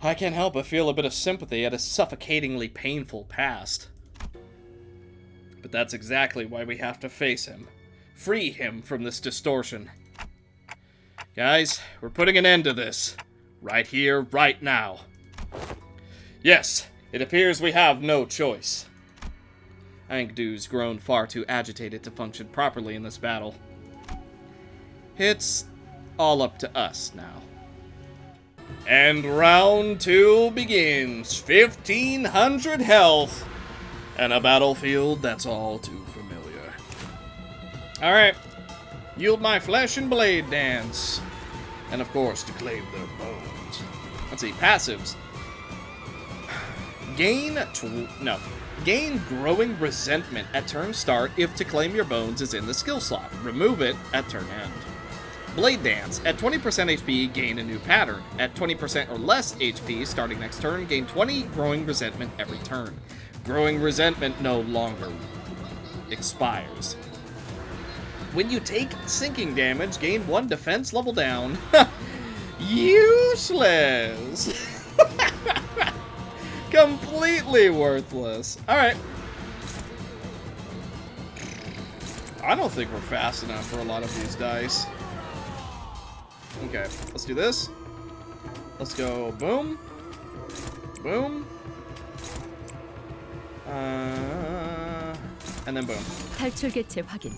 I can't help but feel a bit of sympathy at his suffocatingly painful past. But that's exactly why we have to face him. Free him from this distortion. Guys, we're putting an end to this. Right here, right now. Yes, it appears we have no choice. Angdu's grown far too agitated to function properly in this battle. It's all up to us now. And round 2 begins. 1,500 health. And a battlefield that's all too familiar. Alright. Yield my flesh and blade dance. And of course, to claim their bones. Let's see, passives. Gain growing resentment at turn start if to claim your bones is in the skill slot. Remove it at turn end. Blade Dance. At 20% HP, gain a new pattern. At 20% or less HP starting next turn, gain 20 growing resentment every turn. Growing resentment no longer expires. When you take sinking damage, gain 1 defense level down. Useless. Completely worthless. Alright. I don't think we're fast enough for a lot of these dice. Okay, let's do this. Let's go boom. Boom. And then boom. 탈출 개체 확인.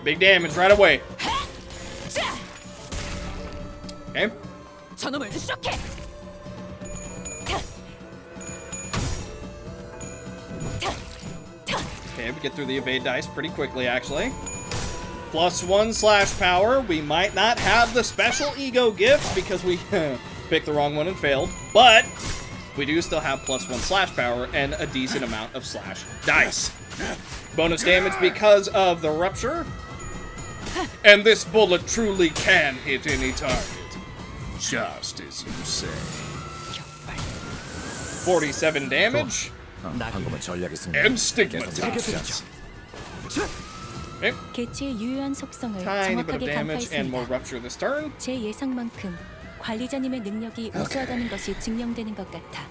Big damage right away. Okay. 저놈을 쇼케. Okay, we get through the evade dice pretty quickly, actually. +1 slash power. We might not have the special ego gifts because we picked the wrong one and failed, but we do still have +1 slash power and a decent amount of slash dice. Bonus damage because of the rupture. And this bullet truly can hit any target. Just as you say. 47 damage. And stigmatized. Okay. 개체의 유효한 속성을 Tiny bit of 정확하게 damage and more 간파했습니다. rupture this turn. 제 예상만큼 관리자님의 능력이 우수하다는 것이 증명되는 것 같아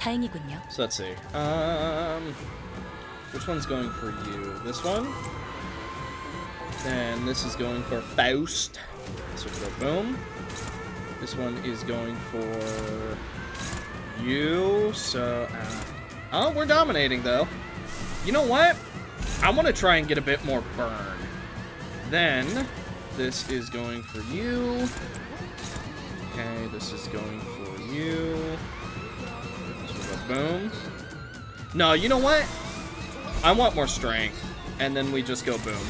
다행이군요. So let's see. Which one's going for you? This one? Then this is going for Faust. So we'll go boom. This one is going for you. So, oh, we're dominating though. You know what? I want to try and get a bit more burn. Then this is going for you. Okay, this is going for you. So we'll go boom. No, you know what? I want more strength. And then we just go boom.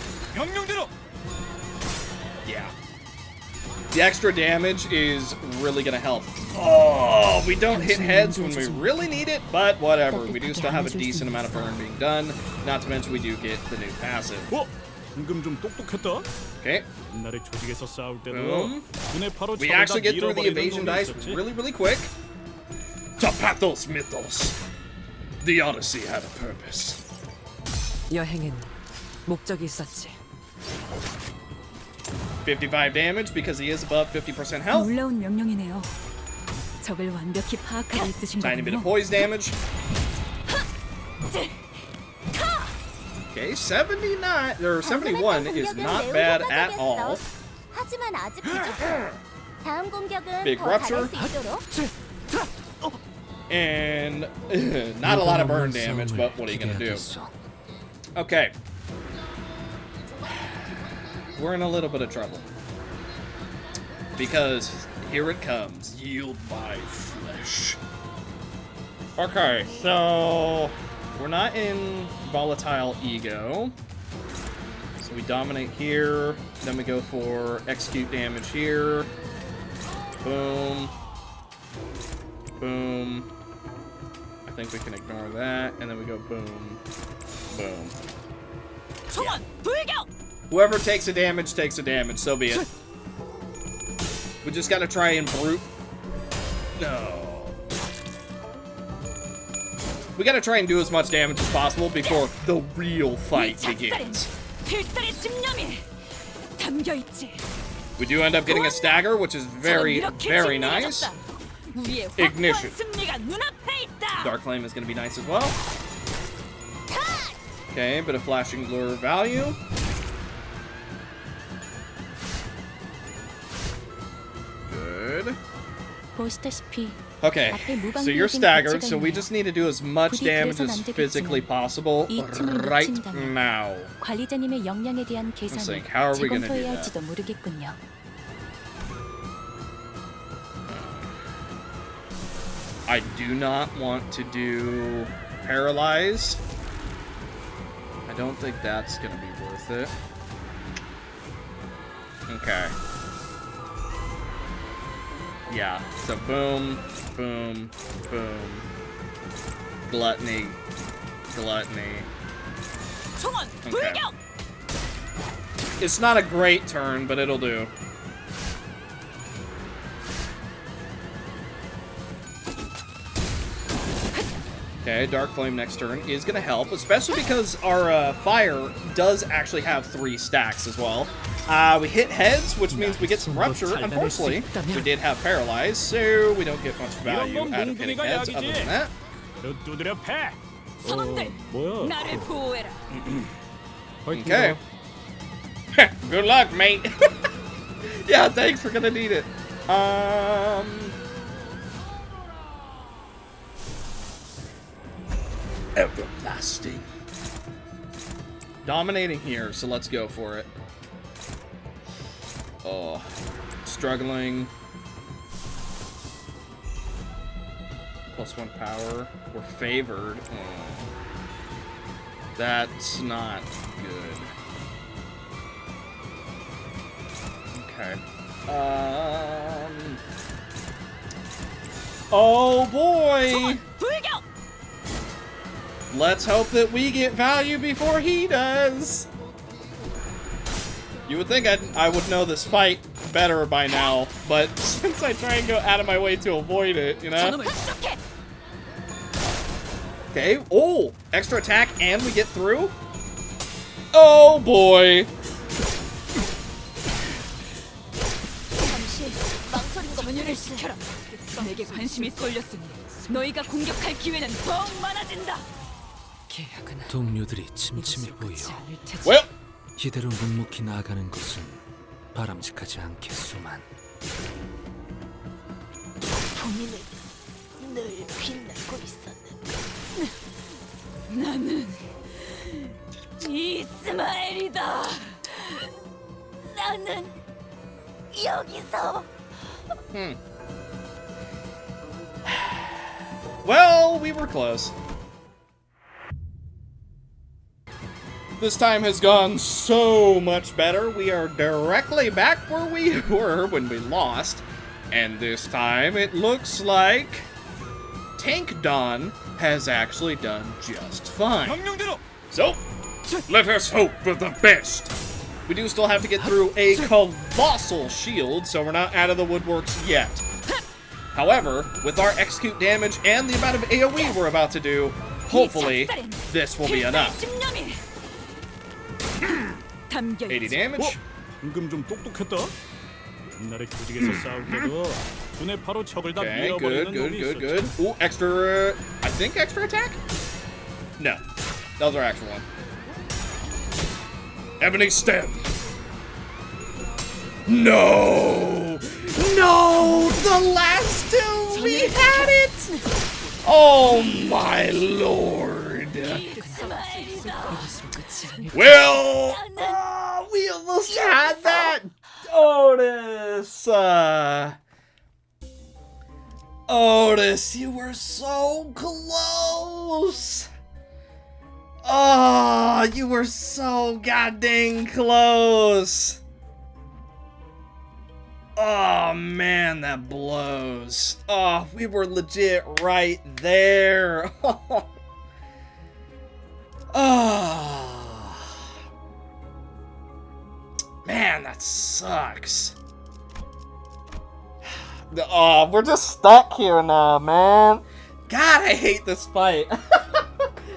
Yeah. The extra damage is really gonna help. Oh, we don't hit heads when we really need it, but whatever. We do still have a decent amount of burn being done. Not to mention we do get the new passive. Okay. Boom. We actually get through the evasion dice really, really quick. To pathos mythos. The Odyssey had a purpose. 여행엔 목적이 있었지. 55 damage because he is above 50% health. 놀라운 명령이네요. 적을 완벽히 파악하고 있으신 Tiny bit of 거군요. poise damage. Okay, 79 or 71 is not bad at all. 하지만 아직 부족해. 다음 공격은 Big 더 rupture. 잘할 수 있도록. And not a lot of burn damage, but what are you gonna do? Okay. We're in a little bit of trouble. Because here it comes. Yield my flesh. Okay, so we're not in volatile ego. So we dominate here, then we go for execute damage here. Boom. Boom. I think we can ignore that, and then we go boom. Boom. Yeah. Whoever takes a damage, so be it. We just gotta try and brute. No. We gotta try and do as much damage as possible before the real fight begins. We do end up getting a stagger, which is very, very nice. Ignition. Dark Flame is gonna be nice as well. Okay, bit of flashing lure value. Good. Okay, so you're staggered, so we just need to do as much damage as physically possible right now. Let's think, how are we gonna do that? I do not want to do paralyze. I don't think that's gonna be worth it. Okay. Yeah, so boom, boom, boom. Gluttony, gluttony. Okay. It's not a great turn, but it'll do. Okay, Dark Flame next turn is going to help, especially because our fire does actually have 3 stacks as well. We hit heads, which means we get some Rupture. Unfortunately, we did have Paralyze, so we don't get much value out of hitting heads other than that. Okay. Good luck, mate. Yeah, thanks, we're gonna need it. Everlasting. Dominating here, so let's go for it. Oh, struggling. +1 power. We're favored. Oh. That's not good. Okay. Oh boy! Let's hope that we get value before he does. You would think I would know this fight better by now, but since I try and go out of my way to avoid it, you know? Okay, oh! Extra attack and we get through? Oh boy! 동료들이 침침해 보여. Well. 이대로 묵묵히 나아가는 것은 바람직하지 않겠소만. 본인은 늘 빛나고 있었는데. 나는 이스마엘이다. 나는 여기서. Well, we were close. This time has gone so much better. We are directly back where we were when we lost. And this time it looks like Tank Don has actually done just fine. So, let us hope for the best. We do still have to get through a colossal shield, so we're not out of the woodworks yet. However, with our execute damage and the amount of AoE we're about to do, hopefully this will be enough. 80 damage. 방금 좀 똑똑했다. 옛날에 조직에서 싸울 때도 눈에 바로 적을 다 Okay, 밀어버리는 놈이 있었지. good. Ooh, extra, I think extra attack? No, that was our actual one. Ebony Stem. No! No! The last two, we had it! Oh my lord! Well, we almost had that! Otis! Otis, you were so close. Oh, you were so goddamn close. Oh man, that blows. Oh, we were legit right there. Oh. Man, that sucks. Oh, we're just stuck here now, man. God, I hate this fight.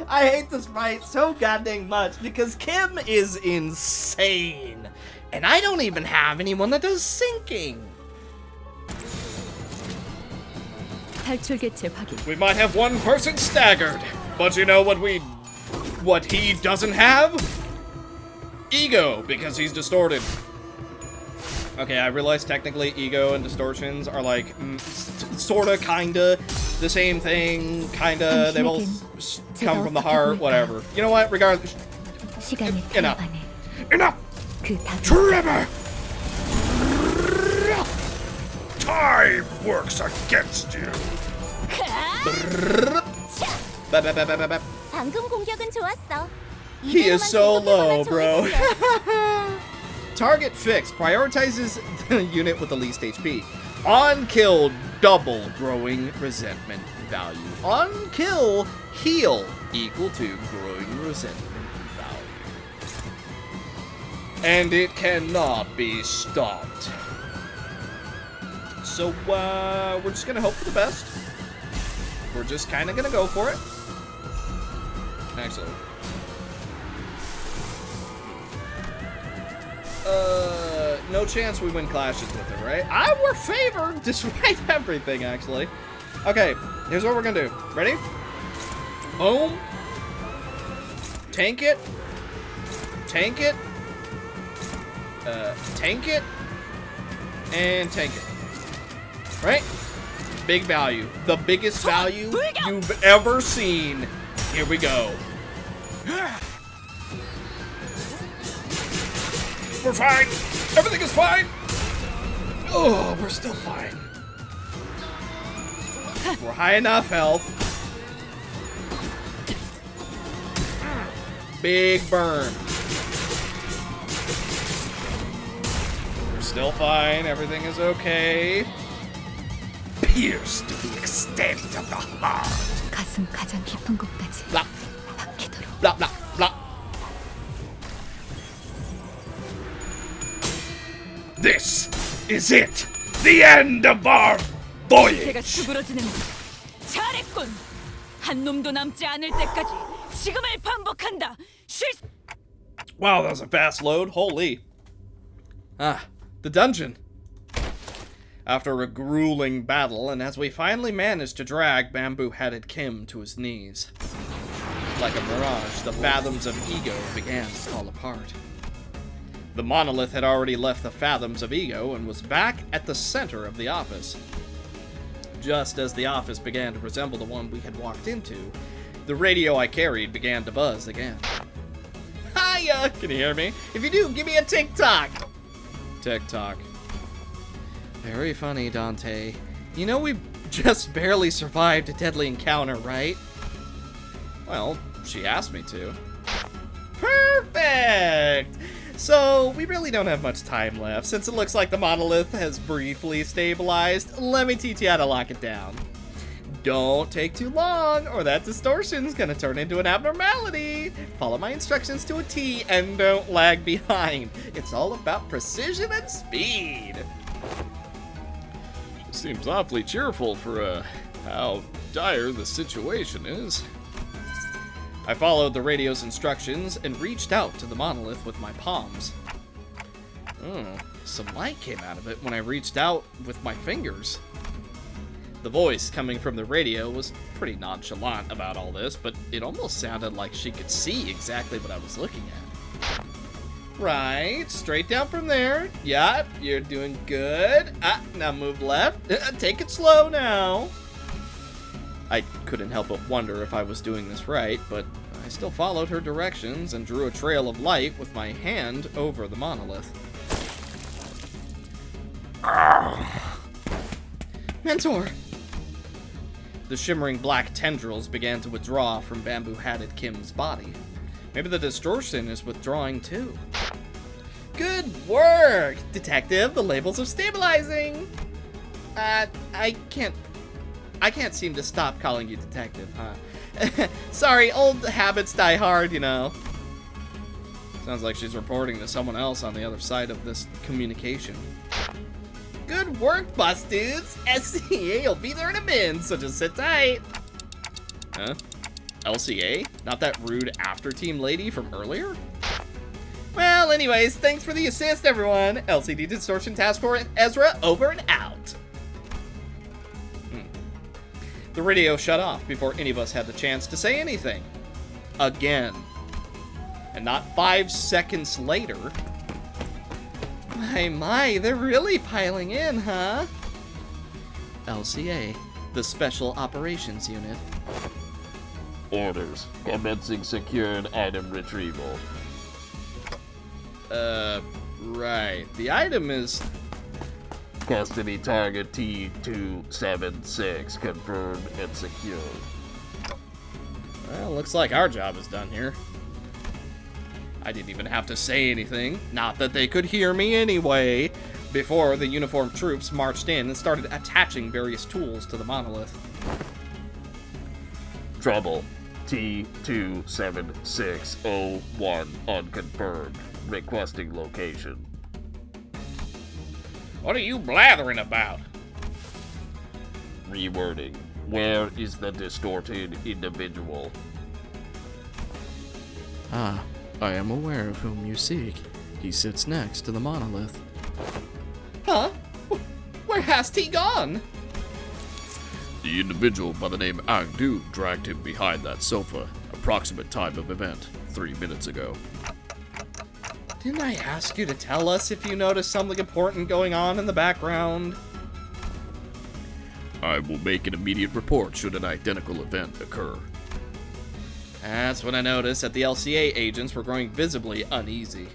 I hate this fight so goddamn much because Kim is insane. And I don't even have anyone that does sinking. 탈출 개체 확인. We might have one person staggered, but you know what he doesn't have? Ego, because he's distorted. Okay, I realize technically ego and distortions are like sorta, kinda the same thing, kinda. They both come from the heart, whatever. You know what? Regardless. Enough. Enough. Trevor! Time works against you. 방금 공격은 좋았어. He is so low, bro. Target fixed prioritizes the unit with the least HP. On kill, double growing resentment value. On kill, heal equal to growing resentment value. And it cannot be stopped. So, we're just gonna hope for the best. We're just kind of gonna go for it. Actually. No chance we win clashes with it, right? We're favored despite everything, actually. Okay, here's what we're gonna do. Ready? Boom. Tank it. Tank it. Tank it. And tank it. Right? Big value. The biggest value you've ever seen. Here we go. We're fine. Everything is fine. Oh, we're still fine. We're high enough health. Big burn. We're still fine. Everything is okay. Pierce to the extent of the heart. 가슴 가장 깊은 곳까지 Blah. 박히도록. Blah, blah, blah. This is it. The end of our voyage. 제가 수그러지는 잘했군. 한 놈도 남지 않을 때까지 지금을 반복한다. Wow, that was a fast load. Holy. The dungeon. After a grueling battle, and as we finally managed to drag bamboo-headed Kim to his knees. Like a mirage, the fathoms of ego began to fall apart. The monolith had already left the fathoms of ego and was back at the center of the office. Just as the office began to resemble the one we had walked into, the radio I carried began to buzz again. Hiya! Can you hear me? If you do, give me a TikTok! TikTok. Very funny, Dante. You know we just barely survived a deadly encounter, right? Well, she asked me to. Perfect! So, we really don't have much time left. Since it looks like the monolith has briefly stabilized, let me teach you how to lock it down. Don't take too long, or that distortion's gonna turn into an abnormality. Follow my instructions to a T, and don't lag behind. It's all about precision and speed. Seems awfully cheerful for how dire the situation is. I followed the radio's instructions and reached out to the monolith with my palms. Some light came out of it when I reached out with my fingers. The voice coming from the radio was pretty nonchalant about all this, but it almost sounded like she could see exactly what I was looking at. Right, straight down from there. Yup, you're doing good. Now move left. Take it slow now. I couldn't help but wonder if I was doing this right, but I still followed her directions and drew a trail of light with my hand over the monolith. Mentor! The shimmering black tendrils began to withdraw from bamboo-hatted Kim's body. Maybe the distortion is withdrawing too. Good work, Detective! The labels are stabilizing! I can't seem to stop calling you Detective, huh? Sorry, old habits die hard, you know. Sounds like she's reporting to someone else on the other side of this communication. Good work, boss dudes! SCA will be there in a minute, so just sit tight. Huh? LCA? Not that rude after-team lady from earlier? Well, anyways, thanks for the assist, everyone. LCD Distortion Task Force Ezra, over and out. The radio shut off before any of us had the chance to say anything. Again. And not 5 seconds later... My, they're really piling in, huh? LCA, the Special Operations Unit. Orders. Commencing secured item retrieval. Right. The item is... Custody target T276 confirmed and secured. Well, looks like our job is done here. I didn't even have to say anything. Not that they could hear me anyway. Before the uniformed troops marched in and started attaching various tools to the monolith. Trouble. T27601 unconfirmed. Requesting location. What are you blathering about? Rewording. Where is the distorted individual? Ah, I am aware of whom you seek. He sits next to the monolith. Huh? Where has he gone? The individual by the name Agdu dragged him behind that sofa. Approximate time of event, 3 minutes ago. Didn't I ask you to tell us if you noticed something important going on in the background? I will make an immediate report should an identical event occur. That's when I noticed that the LCA agents were growing visibly uneasy.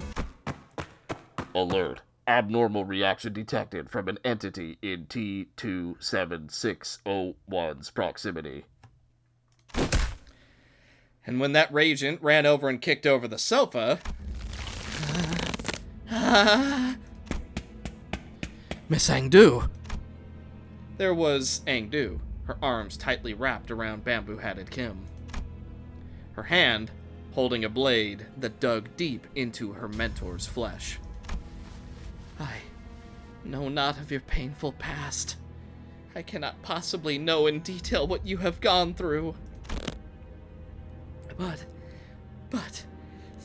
Alert. Abnormal reaction detected from an entity in T27601's proximity. And when that agent ran over and kicked over the sofa... Miss Angdu! There was Angdu, her arms tightly wrapped around bamboo-hatted Kim. Her hand holding a blade that dug deep into her mentor's flesh. I know not of your painful past. I cannot possibly know in detail what you have gone through. But,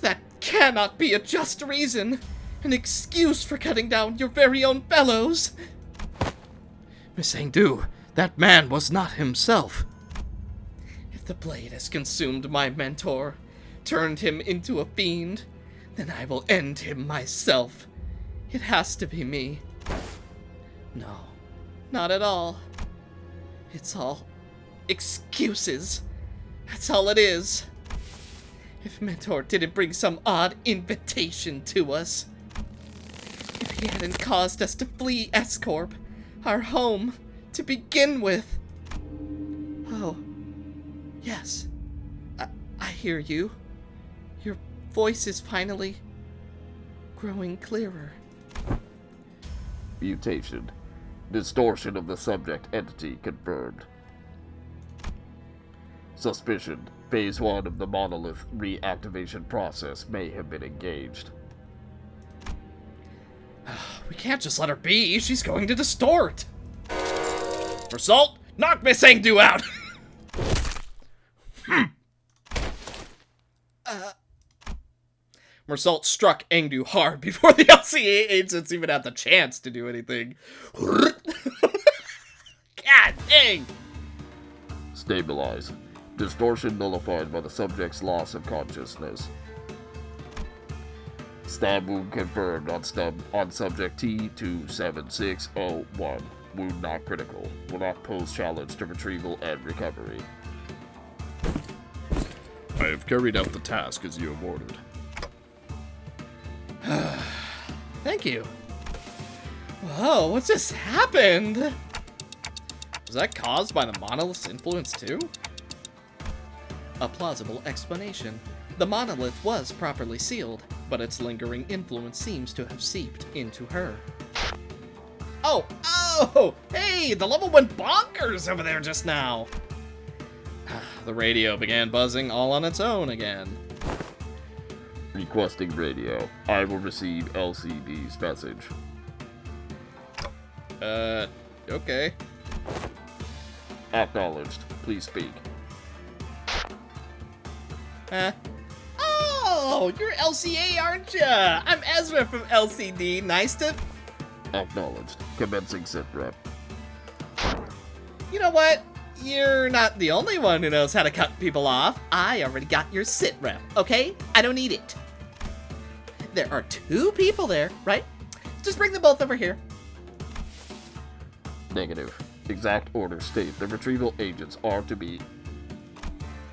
that cannot be a just reason, an excuse for cutting down your very own fellows. Miss Angdu, that man was not himself. If the blade has consumed my mentor, turned him into a fiend, then I will end him myself. It has to be me. No, not at all. It's all excuses. That's all it is. If Mentor didn't bring some odd invitation to us, if he hadn't caused us to flee S-Corp, our home, to begin with. Oh, yes, I hear you. Your voice is finally growing clearer. Mutation. Distortion of the subject entity confirmed. Suspicion. Phase 1 of the monolith reactivation process may have been engaged. We can't just let her be. She's going to distort. Result, knock Miss Angdu out. Mersault struck Angdu hard before the LCA agents even had the chance to do anything. God dang! Stabilize. Distortion nullified by the subject's loss of consciousness. Stab wound confirmed on subject T27601. Wound not critical. Will not pose challenge to retrieval and recovery. I have carried out the task as you have ordered. Thank you. Whoa, what just happened? Was that caused by the monolith's influence too? A plausible explanation. The monolith was properly sealed, but its lingering influence seems to have seeped into her. Oh, hey, the level went bonkers over there just now. The radio began buzzing all on its own again. Requesting radio. I will receive LCD's message. Okay. Acknowledged. Please speak. Oh, you're LCA, aren't ya? I'm Ezra from LCD. Nice to... Acknowledged. Commencing sit rep. You know what? You're not the only one who knows how to cut people off. I already got your sit rep, okay? I don't need it. There are 2 people there, right? Just bring them both over here. Negative. Exact orders state the retrieval agents are to be...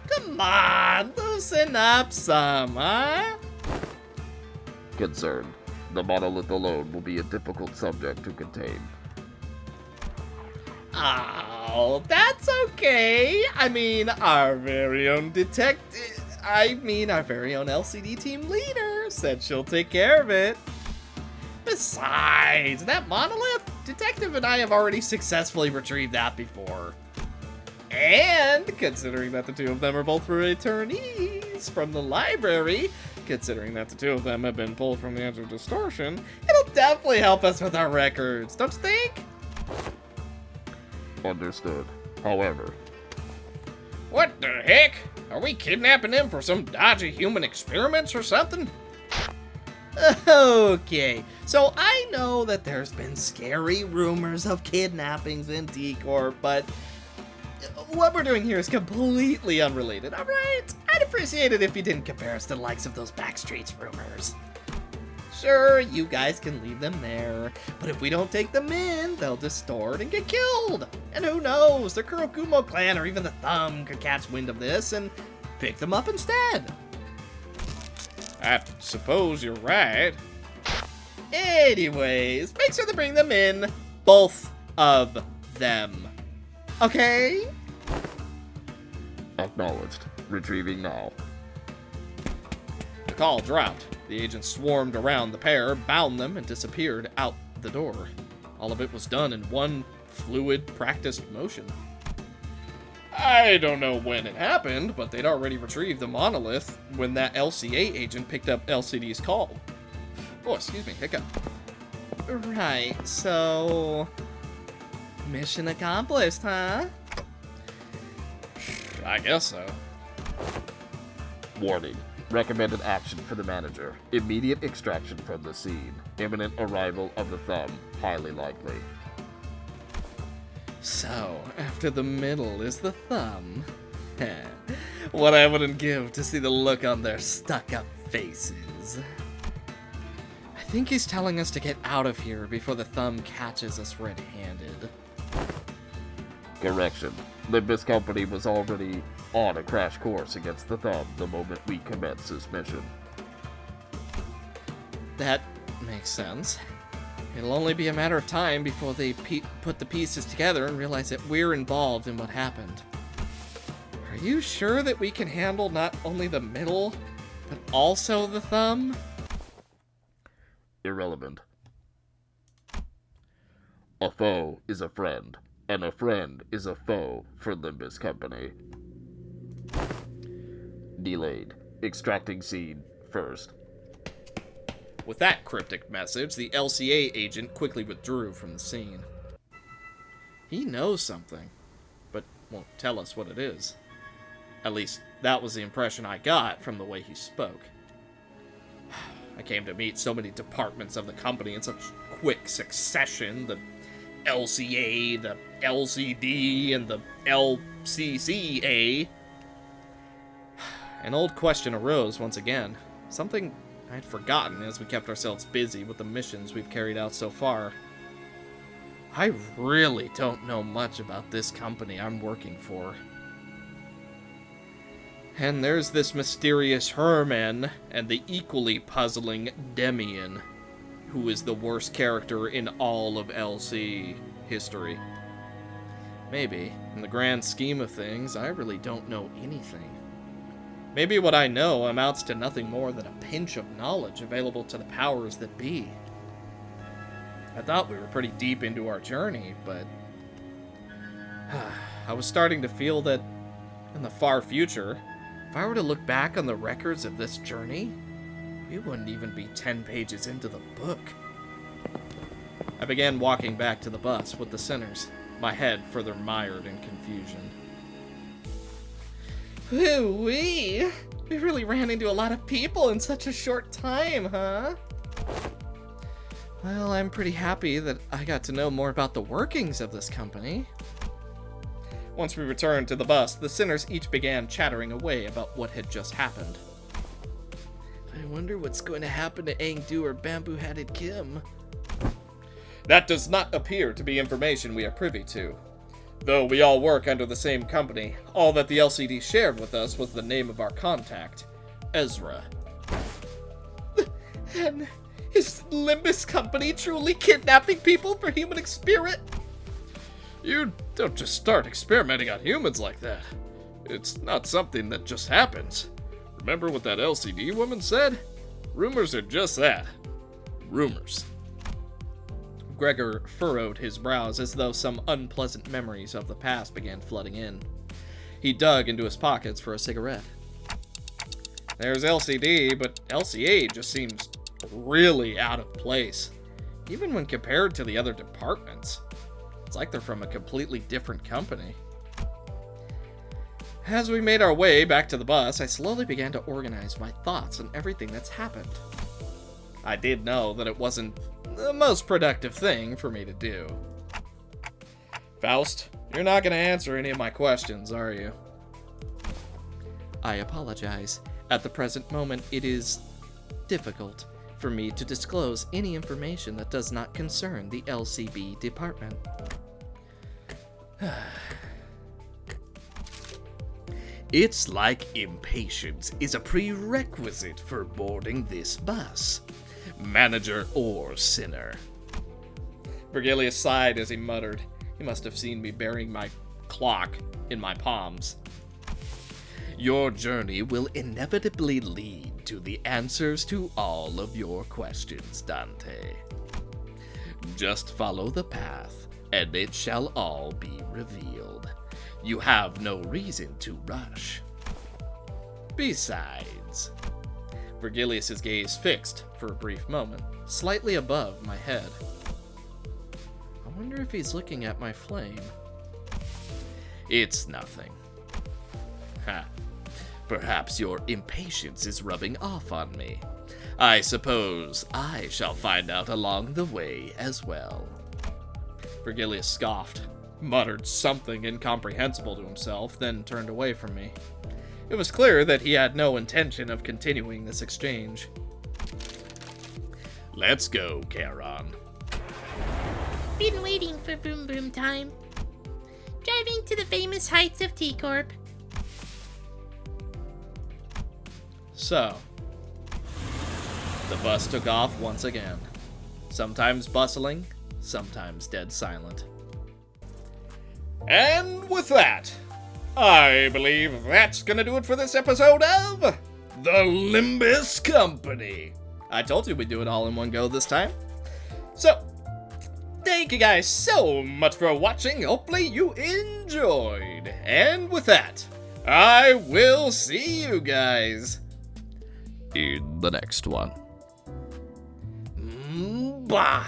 Come on, loosen up some, huh? Concerned. The monolith alone will be a difficult subject to contain. Oh, that's okay. I mean, our very own our very own LCD team leader said she'll take care of it. Besides, that monolith, Detective and I have already successfully retrieved that before. And, considering that the 2 of them are both returnees from the library, considering that the 2 of them have been pulled from the edge of distortion, it'll definitely help us with our records, don't you think? Understood. However... What the heck? Are we kidnapping him for some dodgy human experiments or something? Okay, so I know that there's been scary rumors of kidnappings in T-Corp, but what we're doing here is completely unrelated, alright? I'd appreciate it if you didn't compare us to the likes of those Backstreets rumors. Sure, you guys can leave them there, but if we don't take them in, they'll distort and get killed. And who knows, the Kurokumo Clan or even the Thumb could catch wind of this and pick them up instead. I suppose you're right. Anyways, make sure to bring them in. Both of them. Okay? Acknowledged. Retrieving now. The call dropped. The agents swarmed around the pair, bound them, and disappeared out the door. All of it was done in one fluid, practiced motion. I don't know when it happened, but they'd already retrieved the monolith when that LCA agent picked up LCD's call. Oh, excuse me, hiccup. Right, so... mission accomplished, huh? I guess so. Warning. Recommended action for the manager. Immediate extraction from the scene. Imminent arrival of the Thumb. Highly likely. So, after the middle is the Thumb. What I wouldn't give to see the look on their stuck-up faces. I think he's telling us to get out of here before the Thumb catches us red-handed. Correction. Limbus Company was already on a crash course against the Thumb the moment we commenced this mission. That makes sense. It'll only be a matter of time before they put the pieces together and realize that we're involved in what happened. Are you sure that we can handle not only the middle, but also the Thumb? Irrelevant. A foe is a friend, and a friend is a foe for Limbus Company. Delayed. Extracting scene first. With that cryptic message, the LCA agent quickly withdrew from the scene. He knows something, but won't tell us what it is. At least, that was the impression I got from the way he spoke. I came to meet so many departments of the company in such quick succession. The LCA, the LCD, and the LCCA. An old question arose once again. Something I'd forgotten as we kept ourselves busy with the missions we've carried out so far. I really don't know much about this company I'm working for. And there's this mysterious Herman and the equally puzzling Demian, who is the worst character in all of LC history. Maybe, in the grand scheme of things, I really don't know anything. Maybe what I know amounts to nothing more than a pinch of knowledge available to the powers that be. I thought we were pretty deep into our journey, but I was starting to feel that in the far future, if I were to look back on the records of this journey, we wouldn't even be 10 pages into the book. I began walking back to the bus with the sinners, my head further mired in confusion. Ooh-wee! We really ran into a lot of people in such a short time, huh? Well, I'm pretty happy that I got to know more about the workings of this company. Once we returned to the bus, the sinners each began chattering away about what had just happened. I wonder what's going to happen to Angdu or Bamboo-Hatted Kim. That does not appear to be information we are privy to. Though we all work under the same company, all that the LCD shared with us was the name of our contact, Ezra. And is Limbus Company truly kidnapping people for human experiment? You don't just start experimenting on humans like that. It's not something that just happens. Remember what that LCD woman said? Rumors are just that. Rumors. Gregor furrowed his brows as though some unpleasant memories of the past began flooding in. He dug into his pockets for a cigarette. There's LCD, but LCA just seems really out of place, even when compared to the other departments. It's like they're from a completely different company. As we made our way back to the bus, I slowly began to organize my thoughts on everything that's happened. I did know that it wasn't the most productive thing for me to do. Faust, you're not going to answer any of my questions, are you? I apologize. At the present moment, it is difficult for me to disclose any information that does not concern the LCB department. It's like impatience is a prerequisite for boarding this bus. Manager or sinner. Vergilius sighed as he muttered. He must have seen me burying my clock in my palms. Your journey will inevitably lead to the answers to all of your questions, Dante. Just follow the path, and it shall all be revealed. You have no reason to rush. Besides... Vergilius's gaze fixed for a brief moment, slightly above my head. I wonder if he's looking at my flame. It's nothing. Ha. Perhaps your impatience is rubbing off on me. I suppose I shall find out along the way as well. Vergilius scoffed, muttered something incomprehensible to himself, then turned away from me. It was clear that he had no intention of continuing this exchange. Let's go, Charon. Been waiting for Boom Boom time. Driving to the famous heights of T-Corp. So, the bus took off once again. Sometimes bustling, sometimes dead silent. And with that, I believe that's gonna do it for this episode of The Limbus Company. I told you we'd do it all in one go this time. So, thank you guys so much for watching. Hopefully you enjoyed. And with that, I will see you guys in the next one. Bye.